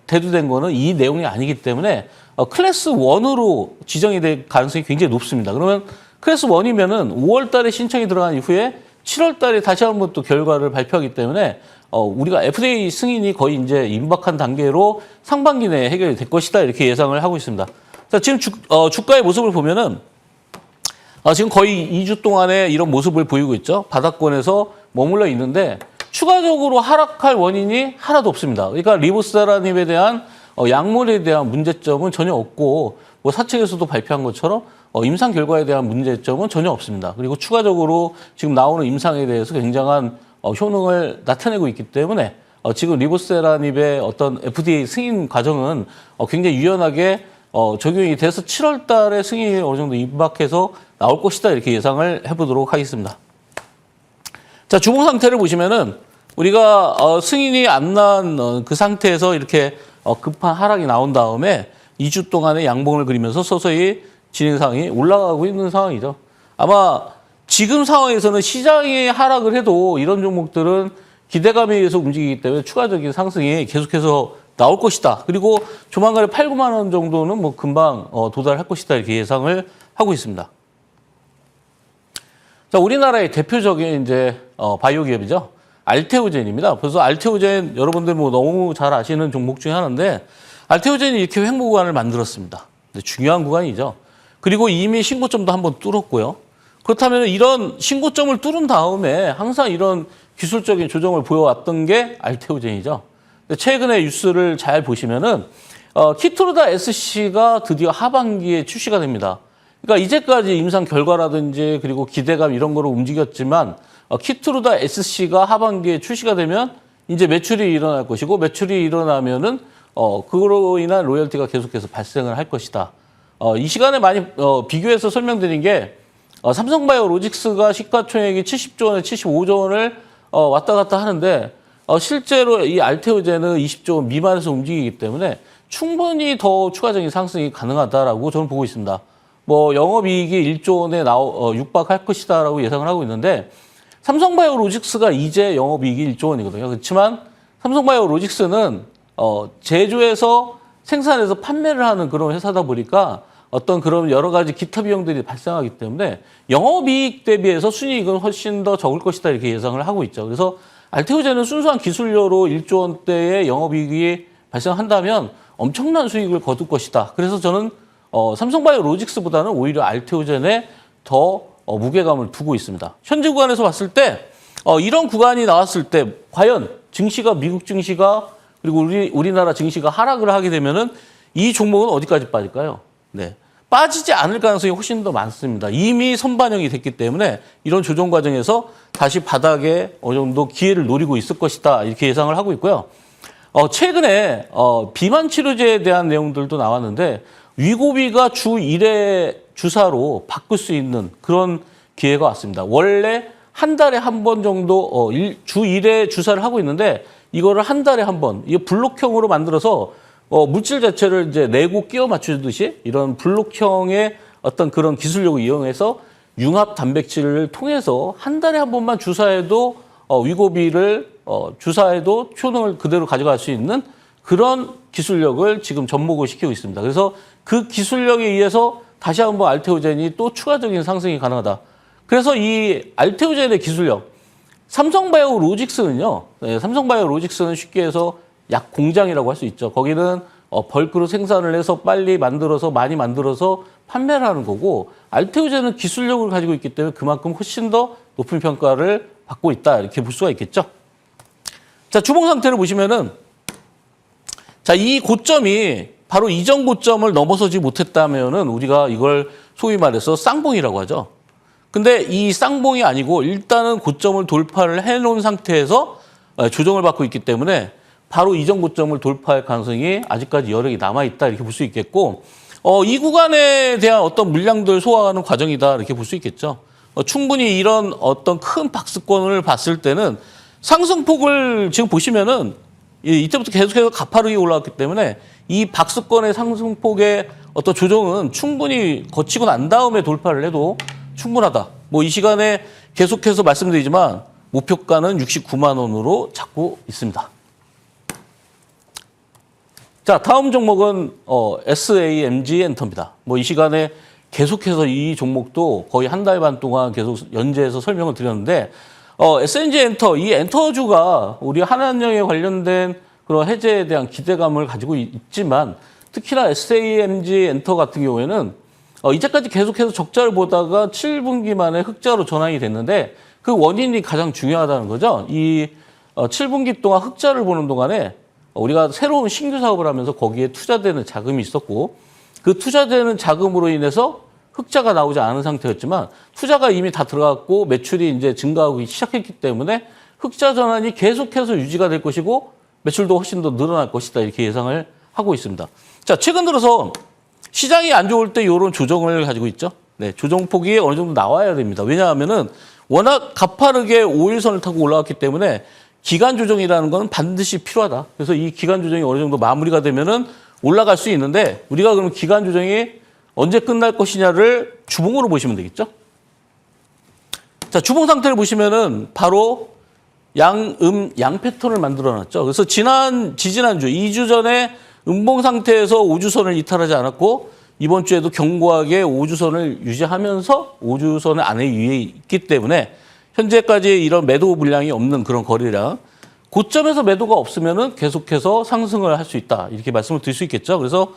대두된 거는 이 내용이 아니기 때문에 클래스 1으로 지정이 될 가능성이 굉장히 높습니다. 그러면 클래스 1이면은 5월 달에 신청이 들어간 이후에 7월 달에 다시 한번 또 결과를 발표하기 때문에 우리가 FDA 승인이 거의 이제 임박한 단계로 상반기 내에 해결이 될 것이다 이렇게 예상을 하고 있습니다. 자, 지금 주가의 모습을 보면은 지금 거의 2주 동안에 이런 모습을 보이고 있죠. 바닥권에서 머물러 있는데 추가적으로 하락할 원인이 하나도 없습니다. 그러니까 리보세라닙에 대한 약물에 대한 문제점은 전혀 없고 뭐 사측에서도 발표한 것처럼 임상 결과에 대한 문제점은 전혀 없습니다. 그리고 추가적으로 지금 나오는 임상에 대해서 굉장한 효능을 나타내고 있기 때문에 지금 리보세라닙의 어떤 FDA 승인 과정은 굉장히 유연하게 적용이 돼서 7월 달에 승인이 어느 정도 임박해서 나올 것이다 이렇게 예상을 해보도록 하겠습니다. 자, 주봉 상태를 보시면은 우리가 승인이 안 난 그 상태에서 이렇게 급한 하락이 나온 다음에 2주 동안의 양봉을 그리면서 서서히 진행상이 올라가고 있는 상황이죠. 아마 지금 상황에서는 시장이 하락을 해도 이런 종목들은 기대감에 의해서 움직이기 때문에 추가적인 상승이 계속해서 나올 것이다. 그리고 조만간에 8, 9만 원 정도는 뭐 금방 도달할 것이다 이렇게 예상을 하고 있습니다. 자, 우리나라의 대표적인 이제 바이오 기업이죠. 알테오젠입니다. 그래서 알테오젠 여러분들 뭐 너무 잘 아시는 종목 중에 하나인데 알테오젠이 이렇게 횡보 구간을 만들었습니다. 중요한 구간이죠. 그리고 이미 신고점도 한번 뚫었고요. 그렇다면 이런 신고점을 뚫은 다음에 항상 이런 기술적인 조정을 보여왔던 게 알테오젠이죠. 최근에 뉴스를 잘 보시면은 키트루다 SC가 드디어 하반기에 출시가 됩니다. 그러니까 이제까지 임상 결과라든지 그리고 기대감 이런 거로 움직였지만 키트루다 SC가 하반기에 출시가 되면 이제 매출이 일어날 것이고 매출이 일어나면은 그로 인한 로열티가 계속해서 발생을 할 것이다. 이 시간에 많이 비교해서 설명드린 게 삼성바이오로직스가 시가총액이 70조 원에 75조 원을 왔다 갔다 하는데 실제로 이 알테오젠은 20조 원 미만에서 움직이기 때문에 충분히 더 추가적인 상승이 가능하다라고 저는 보고 있습니다. 뭐 영업이익이 1조 원에 육박할 것이다라고 예상을 하고 있는데 삼성바이오로직스가 이제 영업이익이 1조 원이거든요. 그렇지만 삼성바이오로직스는 제조해서 생산해서 판매를 하는 그런 회사다 보니까 어떤 그런 여러 가지 기타 비용들이 발생하기 때문에 영업이익 대비해서 순이익은 훨씬 더 적을 것이다 이렇게 예상을 하고 있죠. 그래서 알테오젠은 순수한 기술료로 1조 원대의 영업이익이 발생한다면 엄청난 수익을 거둘 것이다. 그래서 저는 삼성바이오로직스보다는 오히려 알테오젠에 더 무게감을 두고 있습니다. 현재 구간에서 봤을 때 이런 구간이 나왔을 때 과연 증시가 미국 증시가 그리고 우리나라 증시가 하락을 하게 되면은 이 종목은 어디까지 빠질까요? 네. 빠지지 않을 가능성이 훨씬 더 많습니다. 이미 선반영이 됐기 때문에 이런 조정 과정에서 다시 바닥에 어느 정도 기회를 노리고 있을 것이다. 이렇게 예상을 하고 있고요. 최근에 비만 치료제에 대한 내용들도 나왔는데 위고비가 주 1회 주사로 바꿀 수 있는 그런 기회가 왔습니다. 원래 한 달에 한 번 정도 주 1회 주사를 하고 있는데 이거를 한 달에 한 번, 이거 블록형으로 만들어서 물질 자체를 이제 내고 끼워 맞추듯이 이런 블록형의 어떤 그런 기술력을 이용해서 융합 단백질을 통해서 한 달에 한 번만 주사해도 위고비를 주사해도 효능을 그대로 가져갈 수 있는 그런 기술력을 지금 접목을 시키고 있습니다. 그래서 그 기술력에 의해서 다시 한번 알테오젠이 또 추가적인 상승이 가능하다. 그래서 이 알테오젠의 기술력, 삼성바이오로직스는요. 네, 삼성바이오로직스는 쉽게 해서 약 공장이라고 할 수 있죠. 거기는 벌크로 생산을 해서 빨리 만들어서 많이 만들어서 판매를 하는 거고 알테오젠은 기술력을 가지고 있기 때문에 그만큼 훨씬 더 높은 평가를 받고 있다. 이렇게 볼 수가 있겠죠. 자, 주봉 상태를 보시면은 자, 이 고점이 바로 이전 고점을 넘어서지 못했다면은 우리가 이걸 소위 말해서 쌍봉이라고 하죠. 근데 이 쌍봉이 아니고 일단은 고점을 돌파를 해놓은 상태에서 조정을 받고 있기 때문에 바로 이전 고점을 돌파할 가능성이 아직까지 여력이 남아있다 이렇게 볼 수 있겠고 이 구간에 대한 어떤 물량들 소화하는 과정이다 이렇게 볼 수 있겠죠. 충분히 이런 어떤 큰 박스권을 봤을 때는 상승폭을 지금 보시면은 이때부터 계속해서 가파르게 올라왔기 때문에 이 박스권의 상승폭의 어떤 조정은 충분히 거치고 난 다음에 돌파를 해도 충분하다. 뭐 이 시간에 계속해서 말씀드리지만 목표가는 69만 원으로 잡고 있습니다. 자, 다음 종목은 SAMG 엔터입니다. 뭐 이 시간에 계속해서 이 종목도 거의 한 달 반 동안 계속 연재해서 설명을 드렸는데 SNG 엔터, 이 엔터주가 우리 한한령에 관련된 그런 해제에 대한 기대감을 가지고 있지만 특히나 SAMG 엔터 같은 경우에는 이제까지 계속해서 적자를 보다가 7분기 만에 흑자로 전환이 됐는데 그 원인이 가장 중요하다는 거죠. 이 7분기 동안 흑자를 보는 동안에 우리가 새로운 신규 사업을 하면서 거기에 투자되는 자금이 있었고 그 투자되는 자금으로 인해서 흑자가 나오지 않은 상태였지만 투자가 이미 다 들어갔고 매출이 이제 증가하기 시작했기 때문에 흑자 전환이 계속해서 유지가 될 것이고 매출도 훨씬 더 늘어날 것이다 이렇게 예상을 하고 있습니다. 자, 최근 들어서 시장이 안 좋을 때 이런 조정을 가지고 있죠. 네, 조정폭이 어느 정도 나와야 됩니다. 왜냐하면은 워낙 가파르게 5일선을 타고 올라왔기 때문에 기간 조정이라는 건 반드시 필요하다. 그래서 이 기간 조정이 어느 정도 마무리가 되면은 올라갈 수 있는데 우리가 그럼 기간 조정이 언제 끝날 것이냐를 주봉으로 보시면 되겠죠. 자, 주봉 상태를 보시면은 바로 양 패턴을 만들어 놨죠. 그래서 지지난주 2주 전에 음봉 상태에서 5주선을 이탈하지 않았고 이번 주에도 견고하게 5주선을 유지하면서 5주선 안에 위에 있기 때문에 현재까지 이런 매도 물량이 없는 그런 거래량, 고점에서 매도가 없으면은 계속해서 상승을 할 수 있다 이렇게 말씀을 드릴 수 있겠죠. 그래서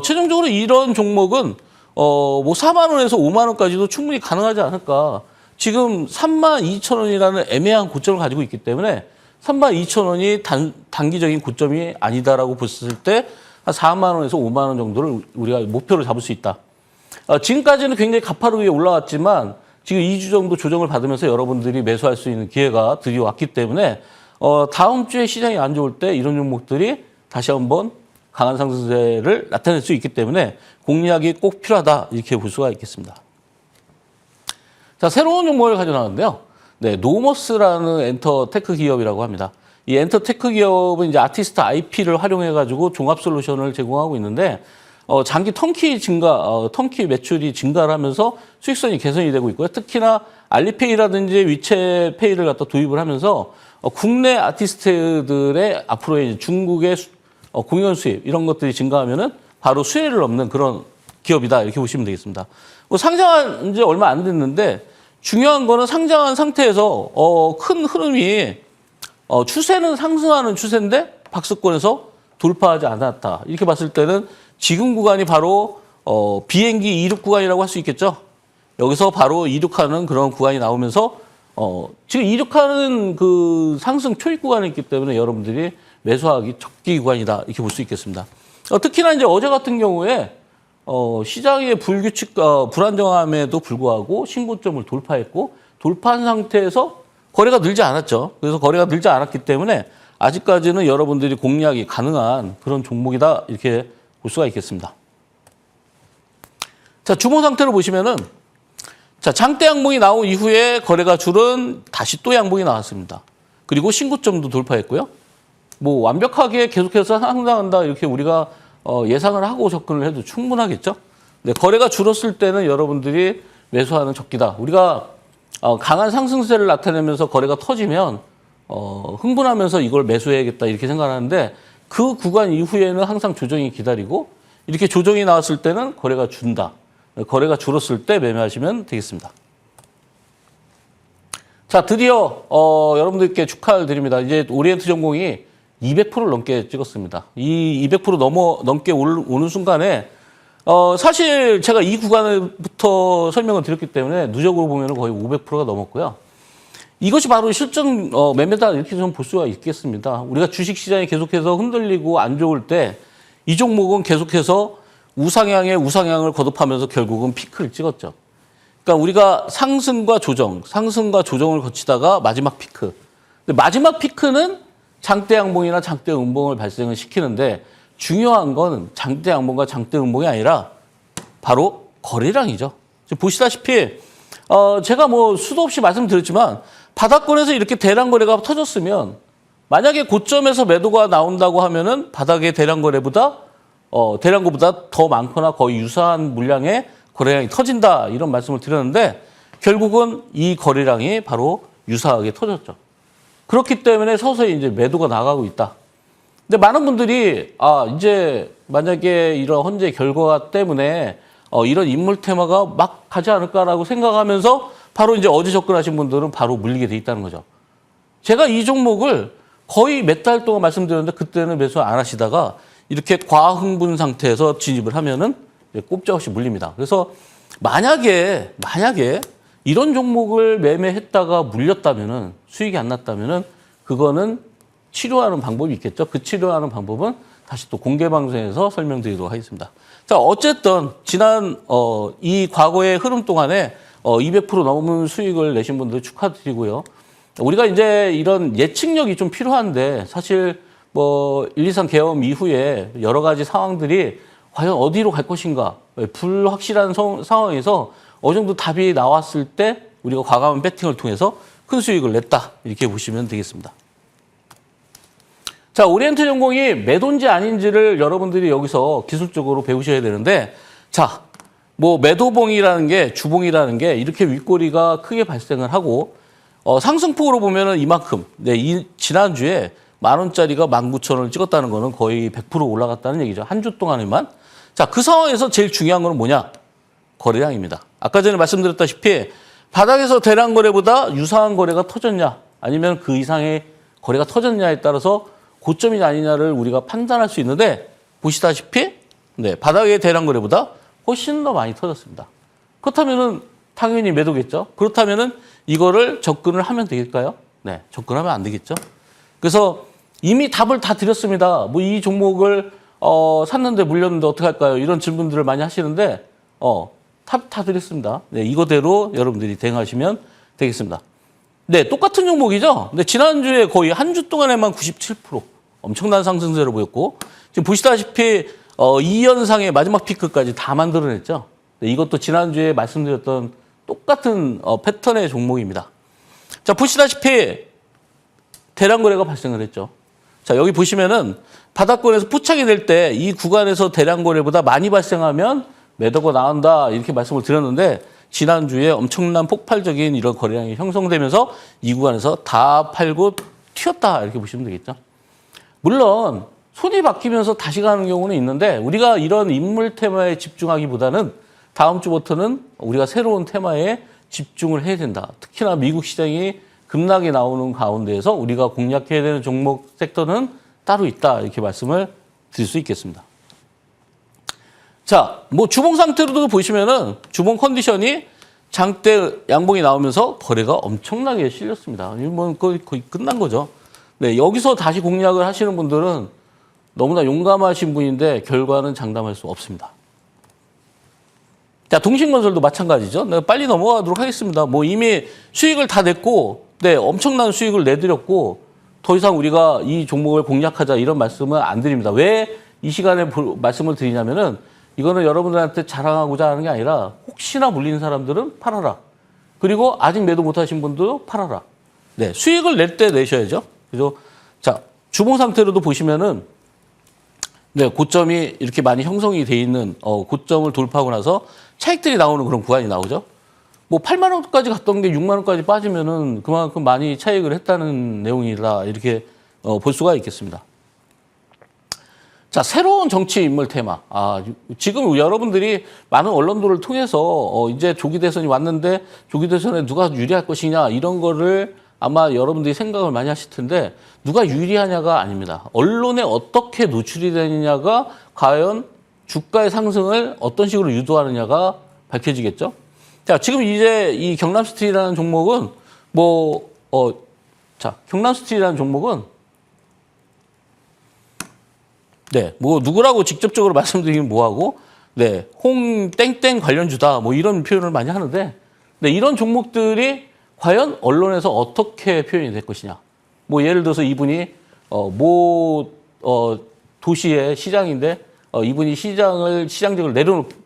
최종적으로 이런 종목은 뭐 4만 원에서 5만 원까지도 충분히 가능하지 않을까. 지금 32,000원이라는 애매한 고점을 가지고 있기 때문에 32,000원이 단기적인 고점이 아니다라고 봤을 때 한 4만 원에서 5만 원 정도를 우리가 목표로 잡을 수 있다. 지금까지는 굉장히 가파르게 올라왔지만 지금 2주 정도 조정을 받으면서 여러분들이 매수할 수 있는 기회가 드디어 왔기 때문에 다음 주에 시장이 안 좋을 때 이런 종목들이 다시 한번 강한 상승세를 나타낼 수 있기 때문에 공략이 꼭 필요하다 이렇게 볼 수가 있겠습니다. 자, 새로운 종목을 가져 나왔는데요. 네, 노머스라는 엔터테크 기업이라고 합니다. 이 엔터테크 기업은 이제 아티스트 IP를 활용해가지고 종합 솔루션을 제공하고 있는데 장기 턴키 매출이 증가를 하면서 수익성이 개선이 되고 있고요. 특히나 알리페이라든지 위챗페이를 갖다 도입을 하면서 국내 아티스트들의 앞으로의 이제 중국의 공연 수입 이런 것들이 증가하면은 바로 수혜를 넘는 그런 기업이다 이렇게 보시면 되겠습니다. 상장한 지 얼마 안 됐는데 중요한 거는 상장한 상태에서 큰 흐름이 추세는 상승하는 추세인데 박스권에서 돌파하지 않았다. 이렇게 봤을 때는 지금 구간이 바로 비행기 이륙 구간이라고 할 수 있겠죠. 여기서 바로 이륙하는 그런 구간이 나오면서 지금 이륙하는 그 상승 초입 구간이 있기 때문에 여러분들이 매수하기 적기 구간이다 이렇게 볼 수 있겠습니다. 특히나 이제 어제 같은 경우에 시장의 불안정함에도 불구하고 신고점을 돌파했고 돌파한 상태에서 거래가 늘지 않았죠. 그래서 거래가 늘지 않았기 때문에 아직까지는 여러분들이 공략이 가능한 그런 종목이다 이렇게 볼 수가 있겠습니다. 자, 주봉 상태를 보시면은 자, 장대 양봉이 나온 이후에 거래가 줄은 다시 또 양봉이 나왔습니다. 그리고 신고점도 돌파했고요. 뭐 완벽하게 계속해서 상승한다 이렇게 우리가 예상을 하고 접근을 해도 충분하겠죠. 근데 거래가 줄었을 때는 여러분들이 매수하는 적기다. 우리가 강한 상승세를 나타내면서 거래가 터지면 흥분하면서 이걸 매수해야겠다 이렇게 생각하는데 그 구간 이후에는 항상 조정이 기다리고 이렇게 조정이 나왔을 때는 거래가 준다. 거래가 줄었을 때 매매하시면 되겠습니다. 자, 드디어 여러분들께 축하를 드립니다. 이제 오리엔트 전공이 200%를 넘게 찍었습니다. 이 200% 넘게 오는 순간에 사실 제가 이 구간부터 설명을 드렸기 때문에 누적으로 보면 거의 500%가 넘었고요. 이것이 바로 실전 매매다 이렇게 좀 볼 수가 있겠습니다. 우리가 주식시장이 계속해서 흔들리고 안 좋을 때 이 종목은 계속해서 우상향을 거듭하면서 결국은 피크를 찍었죠. 그러니까 우리가 상승과 조정을 거치다가 마지막 피크. 근데 마지막 피크는 장대 양봉이나 장대 음봉을 발생을 시키는데 중요한 건 장대 양봉과 장대 음봉이 아니라 바로 거래량이죠. 지금 보시다시피 제가 뭐 수도 없이 말씀드렸지만 바닥권에서 이렇게 대량 거래가 터졌으면 만약에 고점에서 매도가 나온다고 하면은 바닥의 대량 거래보다 대량거보다 더 많거나 거의 유사한 물량의 거래량이 터진다 이런 말씀을 드렸는데 결국은 이 거래량이 바로 유사하게 터졌죠. 그렇기 때문에 서서히 이제 매도가 나가고 있다. 근데 많은 분들이 이제 만약에 이런 현재 결과 때문에 이런 인물 테마가 막 가지 않을까라고 생각하면서 바로 이제 어제 접근하신 분들은 바로 물리게 돼 있다는 거죠. 제가 이 종목을 거의 몇 달 동안 말씀드렸는데 그때는 매수 안 하시다가 이렇게 과흥분 상태에서 진입을 하면은 꼼짝없이 물립니다. 그래서 만약에 이런 종목을 매매했다가 물렸다면은 수익이 안 났다면은 그거는 치료하는 방법이 있겠죠. 그 치료하는 방법은 다시 또 공개 방송에서 설명드리도록 하겠습니다. 자, 어쨌든 지난 이 과거의 흐름 동안에 200% 넘는 수익을 내신 분들 축하드리고요. 우리가 이제 이런 예측력이 좀 필요한데 사실 뭐 123 계엄 이후에 여러 가지 상황들이 과연 어디로 갈 것인가 불확실한 상황에서 어느 정도 답이 나왔을 때 우리가 과감한 배팅을 통해서 큰 수익을 냈다 이렇게 보시면 되겠습니다. 자, 오리엔트 전공이 매도인지 아닌지를 여러분들이 여기서 기술적으로 배우셔야 되는데 자, 뭐 매도봉이라는 게 주봉이라는 게 이렇게 윗꼬리가 크게 발생을 하고 상승폭으로 보면은 이만큼 이 지난주에 10,000원짜리가 19,000원을 찍었다는 거는 거의 100% 올라갔다는 얘기죠. 한 주 동안에만. 자, 그 상황에서 제일 중요한 건 뭐냐? 거래량입니다. 아까 전에 말씀드렸다시피 바닥에서 대량 거래보다 유사한 거래가 터졌냐 아니면 그 이상의 거래가 터졌냐에 따라서 고점이냐 아니냐를 우리가 판단할 수 있는데 보시다시피 바닥의 대량 거래보다 훨씬 더 많이 터졌습니다. 그렇다면은 당연히 매도겠죠. 그렇다면은 이거를 접근을 하면 되겠까요? 네, 접근하면 안 되겠죠. 그래서 이미 답을 다 드렸습니다. 뭐 이 종목을 샀는데 물렸는데 어떻게 할까요? 이런 질문들을 많이 하시는데 답 다 드렸습니다. 네, 이거대로 여러분들이 대응하시면 되겠습니다. 네, 똑같은 종목이죠. 근데 지난주에 거의 한 주 동안에만 97% 엄청난 상승세를 보였고 지금 보시다시피 2연상의 마지막 피크까지 다 만들어냈죠. 네, 이것도 지난주에 말씀드렸던 똑같은 패턴의 종목입니다. 자, 보시다시피 대량 거래가 발생을 했죠. 자, 여기 보시면은 바닥권에서 포착이 될 때 이 구간에서 대량 거래보다 많이 발생하면 매도가 나온다 이렇게 말씀을 드렸는데 지난주에 엄청난 폭발적인 이런 거래량이 형성되면서 이 구간에서 다 팔고 튀었다 이렇게 보시면 되겠죠. 물론 손이 바뀌면서 다시 가는 경우는 있는데 우리가 이런 인물 테마에 집중하기보다는 다음 주부터는 우리가 새로운 테마에 집중을 해야 된다. 특히나 미국 시장이 급락이 나오는 가운데에서 우리가 공략해야 되는 종목 섹터는 따로 있다 이렇게 말씀을 드릴 수 있겠습니다. 자, 뭐 주봉 상태로도 보시면은 주봉 컨디션이 장대 양봉이 나오면서 거래가 엄청나게 실렸습니다. 뭐 거의 끝난 거죠. 네, 여기서 다시 공략을 하시는 분들은 너무나 용감하신 분인데 결과는 장담할 수 없습니다. 자, 동신건설도 마찬가지죠. 내가 빨리 넘어가도록 하겠습니다. 뭐 이미 수익을 다 냈고, 네, 엄청난 수익을 내드렸고, 더 이상 우리가 이 종목을 공략하자 이런 말씀은 안 드립니다. 왜 이 시간에 말씀을 드리냐면은 이거는 여러분들한테 자랑하고자 하는 게 아니라 혹시나 물린 사람들은 팔아라. 그리고 아직 매도 못 하신 분도 팔아라. 네, 수익을 낼 때 내셔야죠. 그죠? 자, 주봉 상태로도 보시면은 네, 고점이 이렇게 많이 형성이 돼 있는 고점을 돌파하고 나서 차익들이 나오는 그런 구간이 나오죠. 뭐 8만 원까지 갔던 게 6만 원까지 빠지면은 그만큼 많이 차익을 했다는 내용이다. 이렇게 볼 수가 있겠습니다. 자, 새로운 정치 인물 테마. 지금 여러분들이 많은 언론들을 통해서 이제 조기 대선이 왔는데 조기 대선에 누가 유리할 것이냐 이런 거를 아마 여러분들이 생각을 많이 하실 텐데 누가 유리하냐가 아닙니다. 언론에 어떻게 노출이 되느냐가 과연 주가의 상승을 어떤 식으로 유도하느냐가 밝혀지겠죠. 자, 지금 이제 이 경남스틸이라는 종목은 경남스틸이라는 종목은 네, 뭐 누구라고 직접적으로 말씀드리긴 뭐하고, 네, 홍 땡땡 관련주다 뭐 이런 표현을 많이 하는데 근데 이런 종목들이 과연 언론에서 어떻게 표현이 될 것이냐. 뭐 예를 들어서 이분이 도시의 시장인데 이분이 시장직을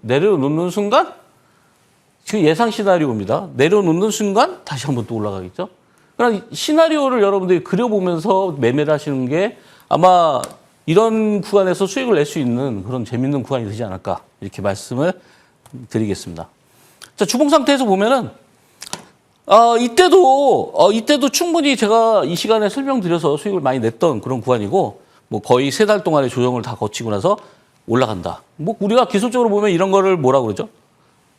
내려놓는 순간 그 예상 시나리오입니다. 내려놓는 순간 다시 한번 또 올라가겠죠. 그러나 시나리오를 여러분들이 그려보면서 매매를 하시는 게 아마 이런 구간에서 수익을 낼 수 있는 그런 재밌는 구간이 되지 않을까 이렇게 말씀을 드리겠습니다. 자, 주봉 상태에서 보면은 이때도 충분히 제가 이 시간에 설명드려서 수익을 많이 냈던 그런 구간이고 뭐 거의 3달 동안의 조정을 다 거치고 나서 올라간다. 뭐 우리가 기술적으로 보면 이런 거를 뭐라고 그러죠?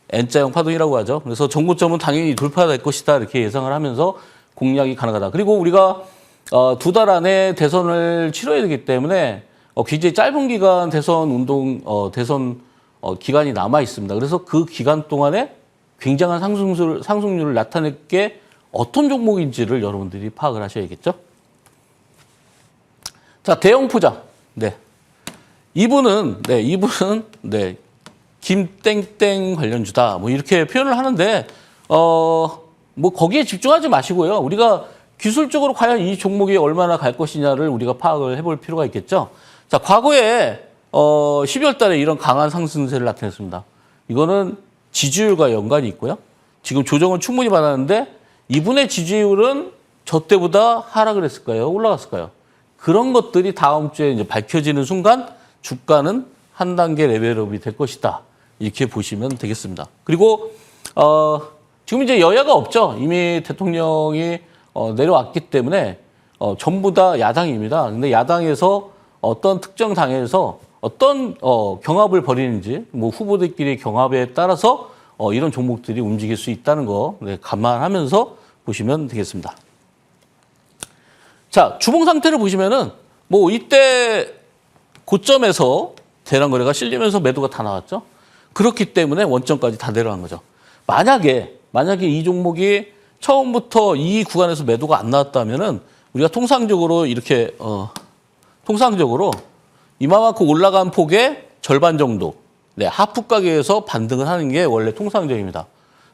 N자형 파동이라고 하죠. 그래서 정고점은 당연히 돌파될 것이다 이렇게 예상을 하면서 공략이 가능하다. 그리고 우리가 2달 안에 대선을 치러야 되기 때문에 굉장히 짧은 기간 대선 기간이 남아 있습니다. 그래서 그 기간 동안에 굉장한 상승률을 나타낼 게 어떤 종목인지를 여러분들이 파악을 하셔야겠죠. 자, 대형 포장. 네. 이분은 김땡땡 관련주다. 뭐 이렇게 표현을 하는데, 뭐 거기에 집중하지 마시고요. 우리가 기술적으로 과연 이 종목이 얼마나 갈 것이냐를 우리가 파악을 해볼 필요가 있겠죠. 자, 과거에 12월 달에 이런 강한 상승세를 나타냈습니다. 이거는 지지율과 연관이 있고요. 지금 조정은 충분히 받았는데 이분의 지지율은 저 때보다 하락을 했을까요? 올라갔을까요? 그런 것들이 다음 주에 이제 밝혀지는 순간 주가는 한 단계 레벨업이 될 것이다. 이렇게 보시면 되겠습니다. 그리고 지금 이제 여야가 없죠. 이미 대통령이 내려왔기 때문에 전부 다 야당입니다. 근데 야당에서 어떤 특정 당에서 어떤 경합을 벌이는지 뭐 후보들끼리 경합에 따라서 이런 종목들이 움직일 수 있다는 거 감안하면서 보시면 되겠습니다. 자, 주봉 상태를 보시면은 뭐 이때 고점에서 대량 거래가 실리면서 매도가 다 나왔죠. 그렇기 때문에 원점까지 다 내려간 거죠. 만약에 이 종목이 처음부터 이 구간에서 매도가 안 나왔다면은 우리가 통상적으로 이렇게 통상적으로 이만큼 올라간 폭의 절반 정도, 하프 가격에서 반등을 하는 게 원래 통상적입니다.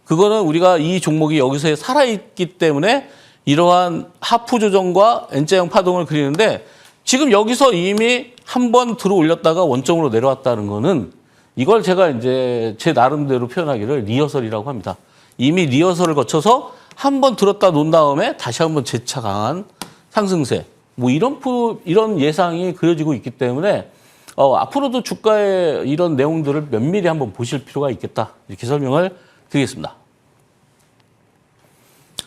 그거는 우리가 이 종목이 여기서 살아있기 때문에 이러한 하프 조정과 N자형 파동을 그리는데 지금 여기서 이미 한번 들어 올렸다가 원점으로 내려왔다는 거는 이걸 제가 이제 제 나름대로 표현하기를 리허설이라고 합니다. 이미 리허설을 거쳐서 한번 들었다 놓은 다음에 다시 한번 재차 강한 상승세. 뭐 이런 예상이 그려지고 있기 때문에 앞으로도 주가의 이런 내용들을 면밀히 한번 보실 필요가 있겠다. 이렇게 설명을 드리겠습니다.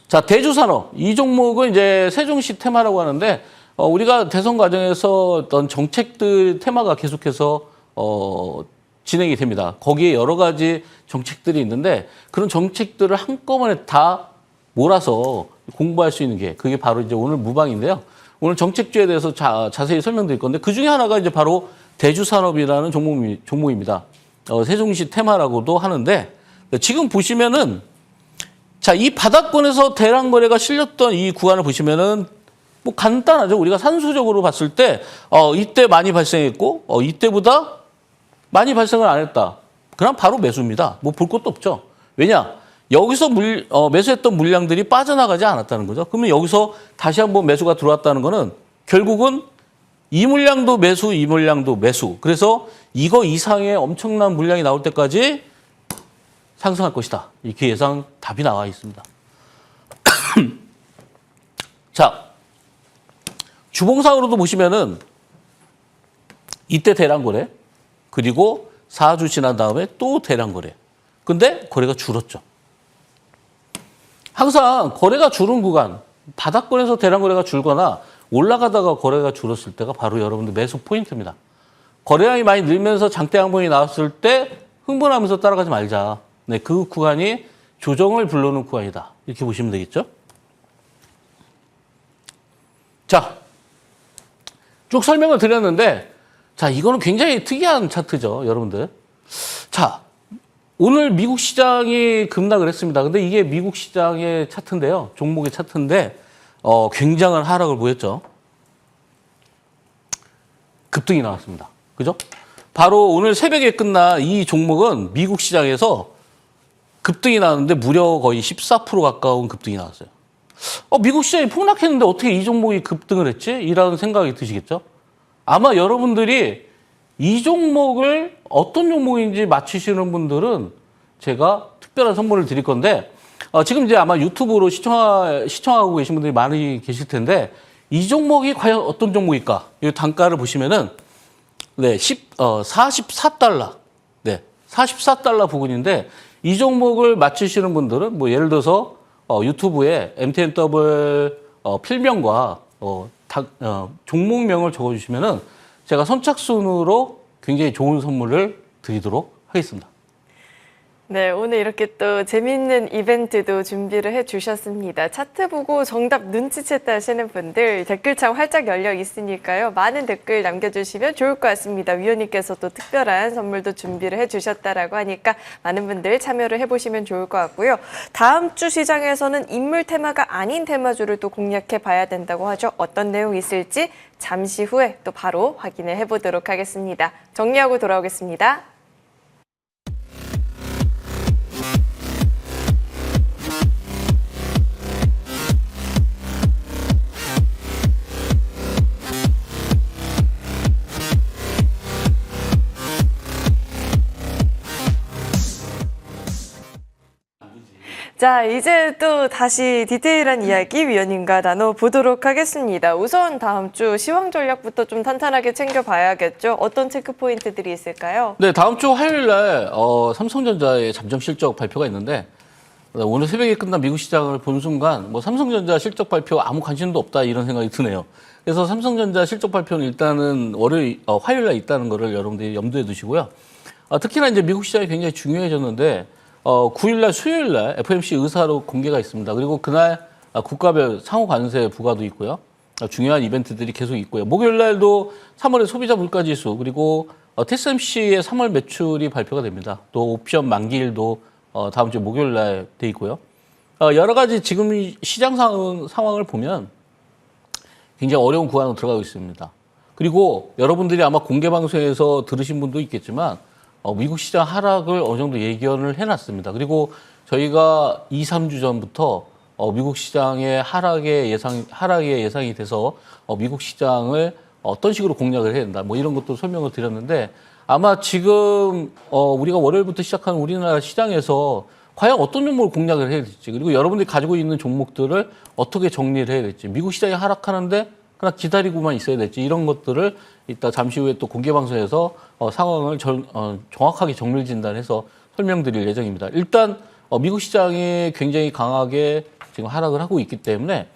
자, 대주산업. 이 종목은 이제 세종시 테마라고 하는데 우리가 대선 과정에서 어떤 정책들 테마가 계속해서 진행이 됩니다. 거기에 여러 가지 정책들이 있는데 그런 정책들을 한꺼번에 다 몰아서 공부할 수 있는 게 그게 바로 이제 오늘 무방인데요. 오늘 정책주에 대해서 자세히 설명드릴 건데 그 중에 하나가 이제 바로 대주산업이라는 종목입니다. 세종시 테마라고도 하는데 지금 보시면은 자, 이 바닥권에서 대량 거래가 실렸던 이 구간을 보시면은 뭐 간단하죠. 우리가 산수적으로 봤을 때 이때 많이 발생했고 이때보다 많이 발생을 안 했다. 그럼 바로 매수입니다. 뭐 볼 것도 없죠. 왜냐? 여기서 매수했던 물량들이 빠져나가지 않았다는 거죠. 그러면 여기서 다시 한번 매수가 들어왔다는 거는 결국은 이 물량도 매수, 이 물량도 매수. 그래서 이거 이상의 엄청난 물량이 나올 때까지 상승할 것이다. 이렇게 답이 나와 있습니다. 자, 주봉상으로도 보시면은 이때 대량 거래, 그리고 4주 지난 다음에 또 대량 거래. 근데 거래가 줄었죠. 항상 거래가 줄은 구간, 바닥권에서 대량 거래가 줄거나 올라가다가 거래가 줄었을 때가 바로 여러분들 매수 포인트입니다. 거래량이 많이 늘면서 장대 양봉이 나왔을 때 흥분하면서 따라가지 말자. 네, 그 구간이 조정을 불러오는 구간이다. 이렇게 보시면 되겠죠. 자, 쭉 설명을 드렸는데 자, 이거는 굉장히 특이한 차트죠, 여러분들. 자, 오늘 미국 시장이 급락을 했습니다. 근데 이게 미국 시장의 차트인데요. 종목의 차트인데 굉장한 하락을 보였죠. 급등이 나왔습니다. 그죠? 바로 오늘 새벽에 끝난 이 종목은 미국 시장에서 급등이 나왔는데 무려 거의 14% 가까운 급등이 나왔어요. 미국 시장이 폭락했는데 어떻게 이 종목이 급등을 했지? 이라는 생각이 드시겠죠? 아마 여러분들이 이 종목을 어떤 종목인지 맞추시는 분들은 제가 특별한 선물을 드릴 건데 지금 이제 아마 유튜브로 시청하고 계신 분들이 많이 계실 텐데 이 종목이 과연 어떤 종목일까? 이 단가를 보시면은 네, 44달러. 네, 44달러 부근인데 이 종목을 맞추시는 분들은 뭐 예를 들어서 유튜브에 MTN 더블 필명과 종목명을 적어주시면은 제가 선착순으로 굉장히 좋은 선물을 드리도록 하겠습니다. 네, 오늘 이렇게 또 재밌는 이벤트도 준비를 해주셨습니다. 차트 보고 정답 눈치챘다 하시는 분들 댓글창 활짝 열려 있으니까요. 많은 댓글 남겨주시면 좋을 것 같습니다. 위원님께서 또 특별한 선물도 준비를 해주셨다라고 하니까 많은 분들 참여를 해보시면 좋을 것 같고요. 다음 주 시장에서는 인물 테마가 아닌 테마주를 또 공략해 봐야 된다고 하죠. 어떤 내용이 있을지 잠시 후에 또 바로 확인을 해보도록 하겠습니다. 정리하고 돌아오겠습니다. 자, 이제 또 다시 디테일한 이야기 위원님과 나눠보도록 하겠습니다. 우선 다음 주 시황 전략부터 좀 탄탄하게 챙겨봐야겠죠. 어떤 체크 포인트들이 있을까요? 네, 다음 주 화요일 날 삼성전자의 잠정 실적 발표가 있는데 오늘 새벽에 끝난 미국 시장을 본 순간 뭐 삼성전자 실적 발표 아무 관심도 없다 이런 생각이 드네요. 그래서 삼성전자 실적 발표는 일단은 화요일 날 있다는 거를 여러분들이 염두에 두시고요. 특히나 이제 미국 시장이 굉장히 중요해졌는데 9일 날 수요일 날 FOMC 의사로 공개가 있습니다. 그리고 그날 국가별 상호 관세 부과도 있고요. 중요한 이벤트들이 계속 있고요. 목요일 날도 3월의 소비자 물가 지수 그리고 TSMC의 3월 매출이 발표가 됩니다. 또 옵션 만기일도 다음 주 목요일 날 돼 있고요. 여러 가지 지금 시장 상황을 보면 굉장히 어려운 구간으로 들어가고 있습니다. 그리고 여러분들이 아마 공개 방송에서 들으신 분도 있겠지만 미국 시장 하락을 어느 정도 예견을 해놨습니다. 그리고 저희가 2, 3주 전부터 미국 시장의 하락의 예상이 돼서 미국 시장을 어떤 식으로 공략을 해야 된다. 뭐 이런 것도 설명을 드렸는데 아마 지금 우리가 월요일부터 시작한 우리나라 시장에서 과연 어떤 종목을 공략을 해야 될지 그리고 여러분들이 가지고 있는 종목들을 어떻게 정리를 해야 될지 미국 시장이 하락하는데 그냥 기다리고만 있어야 될지 이런 것들을 이따 잠시 후에 또 공개 방송에서 상황을 정확하게 정밀 진단해서 설명드릴 예정입니다. 일단 미국 시장이 굉장히 강하게 지금 하락을 하고 있기 때문에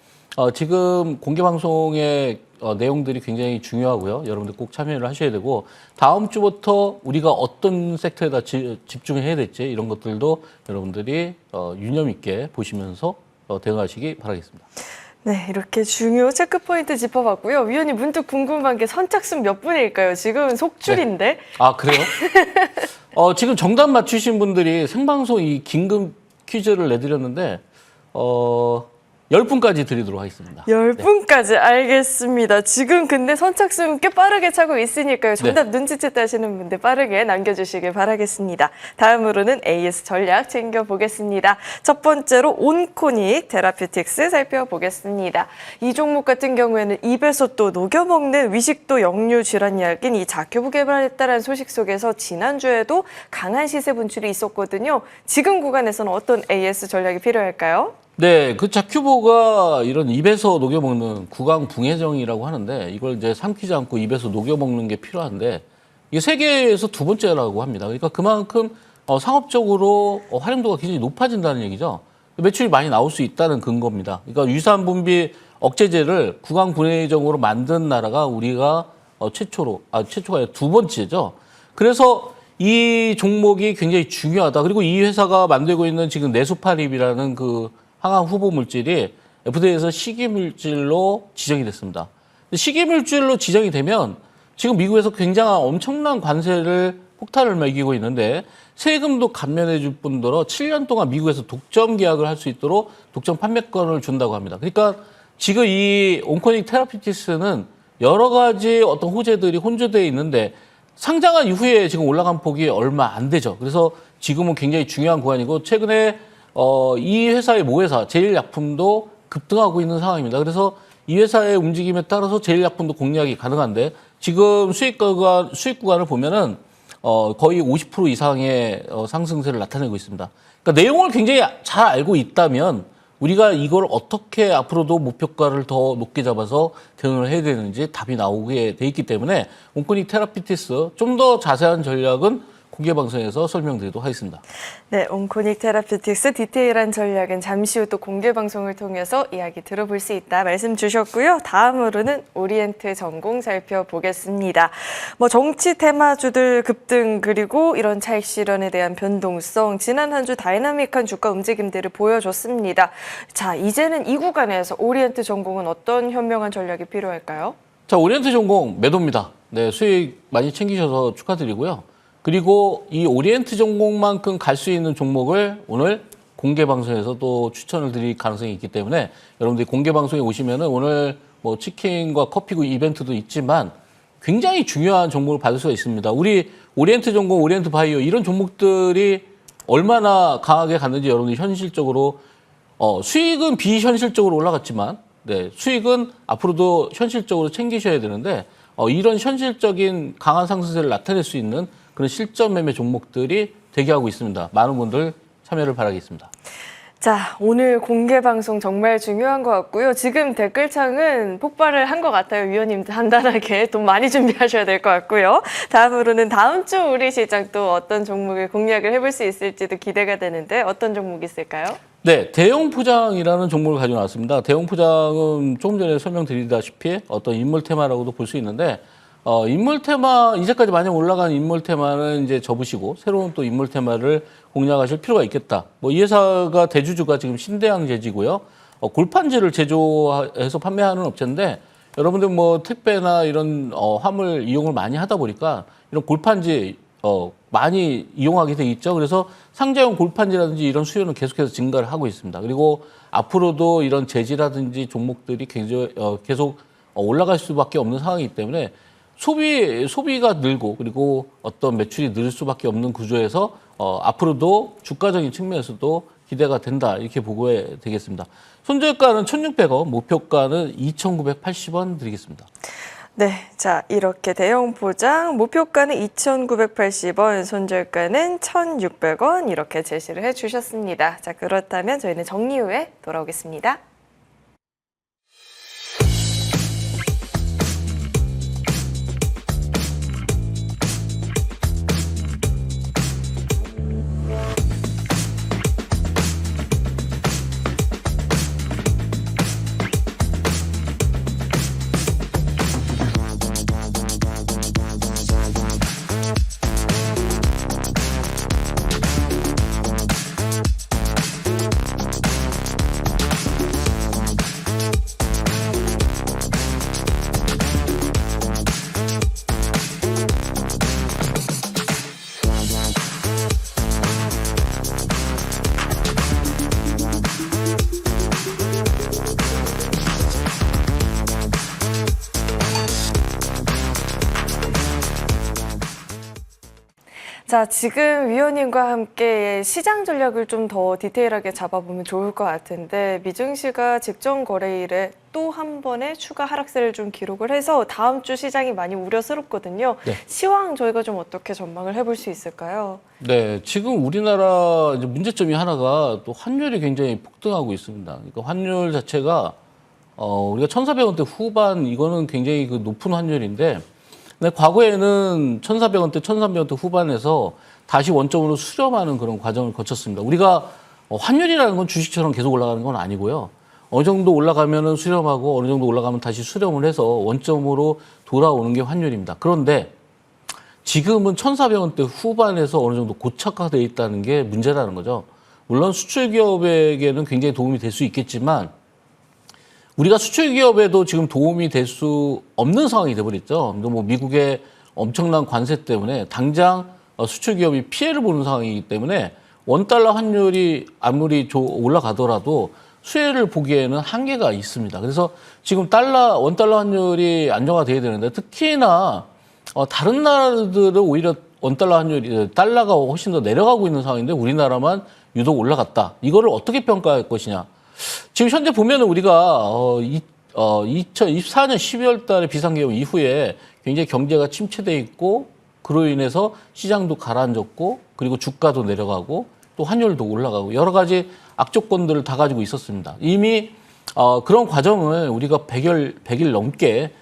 지금 공개 방송의 내용들이 굉장히 중요하고요. 여러분들 꼭 참여를 하셔야 되고 다음 주부터 우리가 어떤 섹터에다 집중해야 될지 이런 것들도 여러분들이 유념 있게 보시면서 대응하시기 바라겠습니다. 네, 이렇게 중요 체크포인트 짚어봤고요. 위원님 문득 궁금한 게 선착순 몇 분일까요? 지금은 속줄인데. 네. 아, 그래요? 지금 정답 맞추신 분들이 생방송 이 긴급 퀴즈를 내드렸는데 10분까지 드리도록 하겠습니다. 10분까지 알겠습니다. 지금 근데 선착순 꽤 빠르게 차고 있으니까요. 정답 눈치챘다 하시는 분들 빠르게 남겨주시길 바라겠습니다. 다음으로는 AS 전략 챙겨보겠습니다. 첫 번째로 온코닉 테라퓨틱스 살펴보겠습니다. 이 종목 같은 경우에는 입에서 또 녹여먹는 위식도 역류 질환 약인 이 자큐브 개발했다는 소식 속에서 지난주에도 강한 시세 분출이 있었거든요. 지금 구간에서는 어떤 AS 전략이 필요할까요? 네, 그 자큐보가 이런 입에서 녹여먹는 구강붕해정이라고 하는데 이걸 이제 삼키지 않고 입에서 녹여먹는 게 필요한데 이게 세계에서 두 번째라고 합니다. 그러니까 그만큼 상업적으로 활용도가 굉장히 높아진다는 얘기죠. 매출이 많이 나올 수 있다는 근거입니다. 그러니까 유산분비 억제제를 구강분해정으로 만든 나라가 우리가 최초가 아니라 두 번째죠. 그래서 이 종목이 굉장히 중요하다. 그리고 이 회사가 만들고 있는 지금 네수파립이라는 그 항암 후보 물질이 FDA에서 식이물질로 지정이 됐습니다. 식이물질로 지정이 되면 지금 미국에서 굉장한 엄청난 관세를 폭탄을 매기고 있는데 세금도 감면해 줄 뿐더러 7년 동안 미국에서 독점 계약을 할 수 있도록 독점 판매권을 준다고 합니다. 그러니까 지금 이 온코닉 테라피티스는 여러 가지 어떤 호재들이 혼재되어 있는데 상장한 이후에 지금 올라간 폭이 얼마 안 되죠. 그래서 지금은 굉장히 중요한 구간이고 최근에 이 회사의 모회사 제일약품도 급등하고 있는 상황입니다. 그래서 이 회사의 움직임에 따라서 제일약품도 공략이 가능한데 지금 수익 구간을 보면은 거의 50% 이상의 상승세를 나타내고 있습니다. 그러니까 내용을 굉장히 잘 알고 있다면 우리가 이걸 어떻게 앞으로도 목표가를 더 높게 잡아서 대응을 해야 되는지 답이 나오게 돼 있기 때문에 온코닉 테라피티스 좀 더 자세한 전략은 공개 방송에서 설명드리도록 하겠습니다. 네, 온코닉 테라피틱스 디테일한 전략은 잠시 후 또 공개 방송을 통해서 이야기 들어볼 수 있다 말씀 주셨고요. 다음으로는 오리엔트 전공 살펴보겠습니다. 정치 테마주들 급등 그리고 이런 차익 실현에 대한 변동성, 지난 한 주 다이나믹한 주가 움직임들을 보여줬습니다. 자, 이제는 이 구간에서 오리엔트 전공은 어떤 현명한 전략이 필요할까요? 자, 오리엔트 전공 매도입니다. 네, 수익 많이 챙기셔서 축하드리고요. 그리고 이 오리엔트 전공만큼 갈 수 있는 종목을 오늘 공개 방송에서 또 추천을 드릴 가능성이 있기 때문에 여러분들이 공개 방송에 오시면은 오늘 치킨과 커피 이벤트도 있지만 굉장히 중요한 종목을 받을 수가 있습니다. 우리 오리엔트 전공, 오리엔트 바이오 이런 종목들이 얼마나 강하게 갔는지 여러분들이 현실적으로 수익은 비현실적으로 올라갔지만 네, 수익은 앞으로도 현실적으로 챙기셔야 되는데 이런 현실적인 강한 상승세를 나타낼 수 있는 그런 실전 매매 종목들이 대기하고 있습니다. 많은 분들 참여를 바라겠습니다. 자, 오늘 공개 방송 정말 중요한 것 같고요. 지금 댓글창은 폭발을 한 것 같아요. 위원님 단단하게 돈 많이 준비하셔야 될 것 같고요. 다음으로는 다음 주 우리 시장 또 어떤 종목을 공략을 해볼 수 있을지도 기대가 되는데 어떤 종목이 있을까요? 네, 대형 포장이라는 종목을 가지고 나왔습니다. 대형 포장은 조금 전에 설명드리다시피 어떤 인물 테마라고도 볼 수 있는데 인물 테마, 이제까지 많이 올라간 인물 테마는 이제 접으시고 새로운 또 인물 테마를 공략하실 필요가 있겠다. 이 회사가 대주주가 지금 신대양 제지고요. 골판지를 제조해서 판매하는 업체인데 여러분들 택배나 이런 화물 이용을 많이 하다 보니까 이런 골판지 많이 이용하게 돼 있죠. 그래서 상자용 골판지라든지 이런 수요는 계속해서 증가를 하고 있습니다. 그리고 앞으로도 이런 재지라든지 종목들이 계속 올라갈 수밖에 없는 상황이기 때문에 소비가 늘고 그리고 어떤 매출이 늘 수밖에 없는 구조에서 앞으로도 주가적인 측면에서도 기대가 된다 이렇게 보고해 되겠습니다. 손절가는 1,600원, 목표가는 2,980원 드리겠습니다. 네, 자 이렇게 대형 포장 목표가는 2,980원, 손절가는 1,600원 이렇게 제시를 해주셨습니다. 자 그렇다면 저희는 정리 후에 돌아오겠습니다. 자, 지금 위원님과 함께 시장 전략을 좀 더 디테일하게 잡아보면 좋을 것 같은데 미증시가 직전 거래일에 또 한 번의 추가 하락세를 좀 기록을 해서 다음 주 시장이 많이 우려스럽거든요. 네. 시황 저희가 좀 어떻게 전망을 해볼 수 있을까요? 네, 지금 우리나라 이제 문제점이 하나가 또 환율이 굉장히 폭등하고 있습니다. 그러니까 환율 자체가 우리가 1,400원대 후반 이거는 굉장히 그 높은 환율인데 근데 과거에는 1,400원대, 1,300원대 후반에서 다시 원점으로 수렴하는 그런 과정을 거쳤습니다. 우리가 환율이라는 건 주식처럼 계속 올라가는 건 아니고요. 어느 정도 올라가면은 수렴하고 어느 정도 올라가면 다시 수렴을 해서 원점으로 돌아오는 게 환율입니다. 그런데 지금은 1,400원대 후반에서 어느 정도 고착화되어 있다는 게 문제라는 거죠. 물론 수출 기업에게는 굉장히 도움이 될 수 있겠지만 우리가 수출 기업에도 지금 도움이 될 수 없는 상황이 돼버렸죠. 미국의 엄청난 관세 때문에 당장 수출 기업이 피해를 보는 상황이기 때문에 원달러 환율이 아무리 올라가더라도 수혜를 보기에는 한계가 있습니다. 그래서 지금 원달러 환율이 안정화돼야 되는데 특히나 다른 나라들은 오히려 원달러 환율이 달러가 훨씬 더 내려가고 있는 상황인데 우리나라만 유독 올라갔다. 이거를 어떻게 평가할 것이냐. 지금 현재 보면은 우리가 2024년 12월 달에 비상계엄 이후에 굉장히 경제가 침체돼 있고 그로 인해서 시장도 가라앉았고 그리고 주가도 내려가고 또 환율도 올라가고 여러 가지 악조건들을 다 가지고 있었습니다. 이미 그런 과정을 우리가 100일 넘게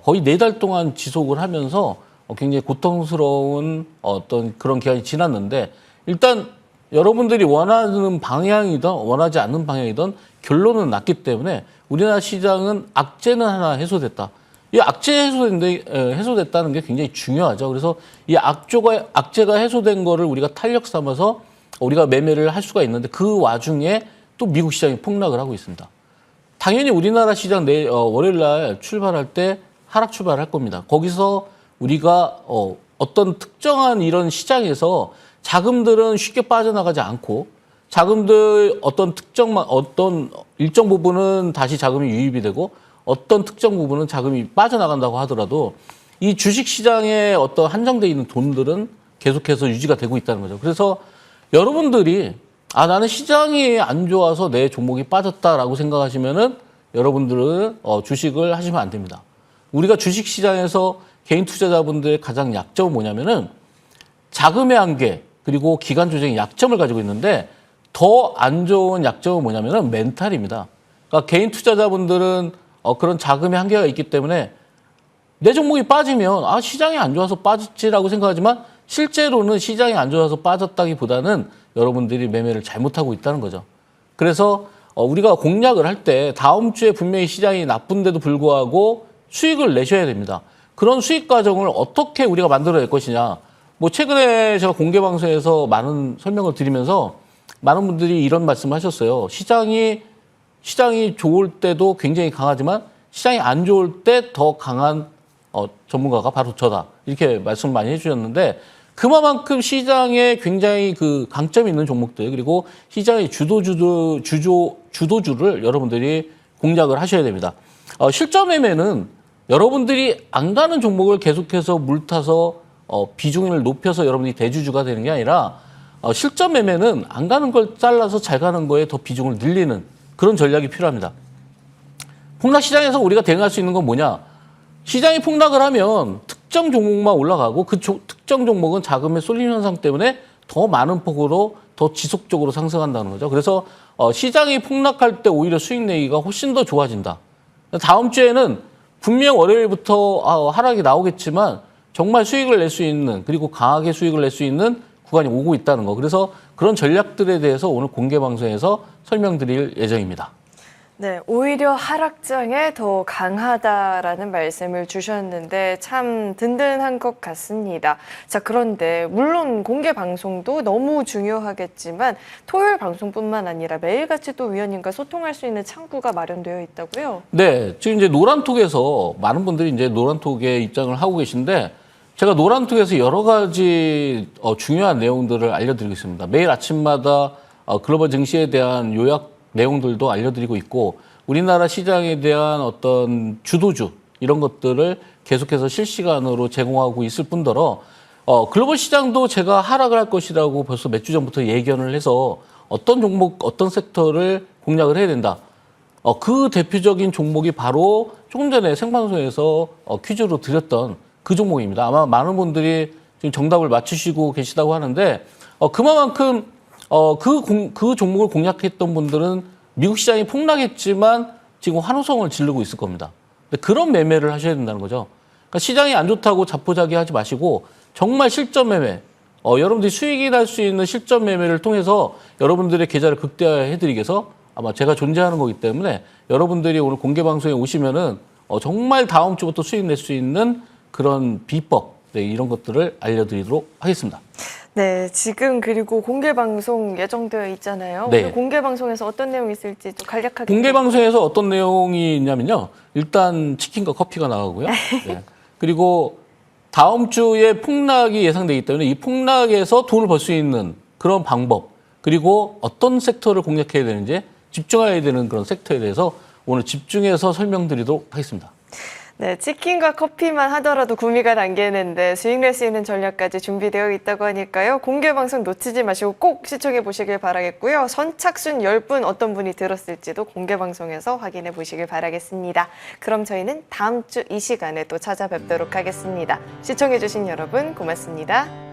거의 4달 동안 지속을 하면서 굉장히 고통스러운 어떤 그런 기간이 지났는데 일단 여러분들이 원하는 방향이든 원하지 않는 방향이든 결론은 났기 때문에 우리나라 시장은 악재는 하나 해소됐다. 이 악재 해소됐다는 게 굉장히 중요하죠. 그래서 이 악재가 해소된 거를 우리가 탄력 삼아서 우리가 매매를 할 수가 있는데 그 와중에 또 미국 시장이 폭락을 하고 있습니다. 당연히 우리나라 시장 월요일 날 출발할 때 하락 출발할 겁니다. 거기서 우리가 어떤 특정한 이런 시장에서 자금들은 쉽게 빠져나가지 않고 자금들 어떤 일정 부분은 다시 자금이 유입이 되고 어떤 특정 부분은 자금이 빠져나간다고 하더라도 이 주식 시장에 어떤 한정돼 있는 돈들은 계속해서 유지가 되고 있다는 거죠. 그래서 여러분들이 나는 시장이 안 좋아서 내 종목이 빠졌다라고 생각하시면은 여러분들은 주식을 하시면 안 됩니다. 우리가 주식 시장에서 개인 투자자분들의 가장 약점은 뭐냐면은 자금의 한계 그리고 기간 조정의 약점을 가지고 있는데 더 안 좋은 약점은 뭐냐면은 멘탈입니다. 그러니까 개인 투자자분들은 그런 자금의 한계가 있기 때문에 내 종목이 빠지면 시장이 안 좋아서 빠졌지라고 생각하지만 실제로는 시장이 안 좋아서 빠졌다기보다는 여러분들이 매매를 잘못하고 있다는 거죠. 그래서 우리가 공략을 할 때 다음 주에 분명히 시장이 나쁜데도 불구하고 수익을 내셔야 됩니다. 그런 수익 과정을 어떻게 우리가 만들어낼 것이냐. 뭐 최근에 제가 공개 방송에서 많은 설명을 드리면서 많은 분들이 이런 말씀을 하셨어요. 시장이 좋을 때도 굉장히 강하지만 시장이 안 좋을 때 더 강한 전문가가 바로 저다. 이렇게 말씀 많이 해주셨는데 그만큼 시장에 굉장히 그 강점이 있는 종목들 그리고 시장의 주도주를 여러분들이 공략을 하셔야 됩니다. 실전 매매는 여러분들이 안 가는 종목을 계속해서 물타서 비중을 높여서 여러분들이 대주주가 되는 게 아니라 실전 매매는 안 가는 걸 잘라서 잘 가는 거에 더 비중을 늘리는 그런 전략이 필요합니다. 폭락 시장에서 우리가 대응할 수 있는 건 뭐냐? 시장이 폭락을 하면 특정 종목만 올라가고 그 특정 종목은 자금의 쏠림 현상 때문에 더 많은 폭으로 더 지속적으로 상승한다는 거죠. 그래서 시장이 폭락할 때 오히려 수익 내기가 훨씬 더 좋아진다. 다음 주에는 분명 월요일부터 하락이 나오겠지만 정말 수익을 낼 수 있는 그리고 강하게 수익을 낼 수 있는 구간이 오고 있다는 거. 그래서 그런 전략들에 대해서 오늘 공개 방송에서 설명드릴 예정입니다. 네, 오히려 하락장에 더 강하다라는 말씀을 주셨는데 참 든든한 것 같습니다. 자, 그런데 물론 공개 방송도 너무 중요하겠지만 토요일 방송뿐만 아니라 매일같이 또 위원님과 소통할 수 있는 창구가 마련되어 있다고요? 네, 지금 이제 노란톡에서 많은 분들이 이제 노란톡에 입장을 하고 계신데 제가 노란톡에서 여러 가지 중요한 내용들을 알려드리고 있습니다. 매일 아침마다 글로벌 증시에 대한 요약 내용들도 알려드리고 있고 우리나라 시장에 대한 어떤 주도주 이런 것들을 계속해서 실시간으로 제공하고 있을 뿐더러 글로벌 시장도 제가 하락을 할 것이라고 벌써 몇 주 전부터 예견을 해서 어떤 종목, 어떤 섹터를 공략을 해야 된다. 그 대표적인 종목이 바로 조금 전에 생방송에서 퀴즈로 드렸던 그 종목입니다. 아마 많은 분들이 지금 정답을 맞추시고 계시다고 하는데 그만큼 그 종목을 공략했던 분들은 미국 시장이 폭락했지만 지금 환호성을 지르고 있을 겁니다. 근데 그런 매매를 하셔야 된다는 거죠. 그러니까 시장이 안 좋다고 자포자기하지 마시고 정말 실전 매매, 여러분들이 수익이 날 수 있는 실전 매매를 통해서 여러분들의 계좌를 극대화해드리기 위해서 아마 제가 존재하는 거기 때문에 여러분들이 오늘 공개 방송에 오시면은 정말 다음 주부터 수익 낼 수 있는 그런 비법, 이런 것들을 알려드리도록 하겠습니다. 네, 지금 그리고 공개 방송 예정되어 있잖아요. 네. 오늘 공개 방송에서 어떤 내용이 있을지 좀 간략하게. 공개 방송에서 어떤 내용이 있냐면요. 일단 치킨과 커피가 나가고요. 네. 그리고 다음 주에 폭락이 예상되기 때문에 이 폭락에서 돈을 벌 수 있는 그런 방법 그리고 어떤 섹터를 공략해야 되는지 집중해야 되는 그런 섹터에 대해서 오늘 집중해서 설명드리도록 하겠습니다. 네, 치킨과 커피만 하더라도 구미가 당기는데 수익 낼 수 있는 전략까지 준비되어 있다고 하니까요. 공개 방송 놓치지 마시고 꼭 시청해 보시길 바라겠고요. 선착순 10분 어떤 분이 들었을지도 공개 방송에서 확인해 보시길 바라겠습니다. 그럼 저희는 다음 주 이 시간에 또 찾아뵙도록 하겠습니다. 시청해 주신 여러분 고맙습니다.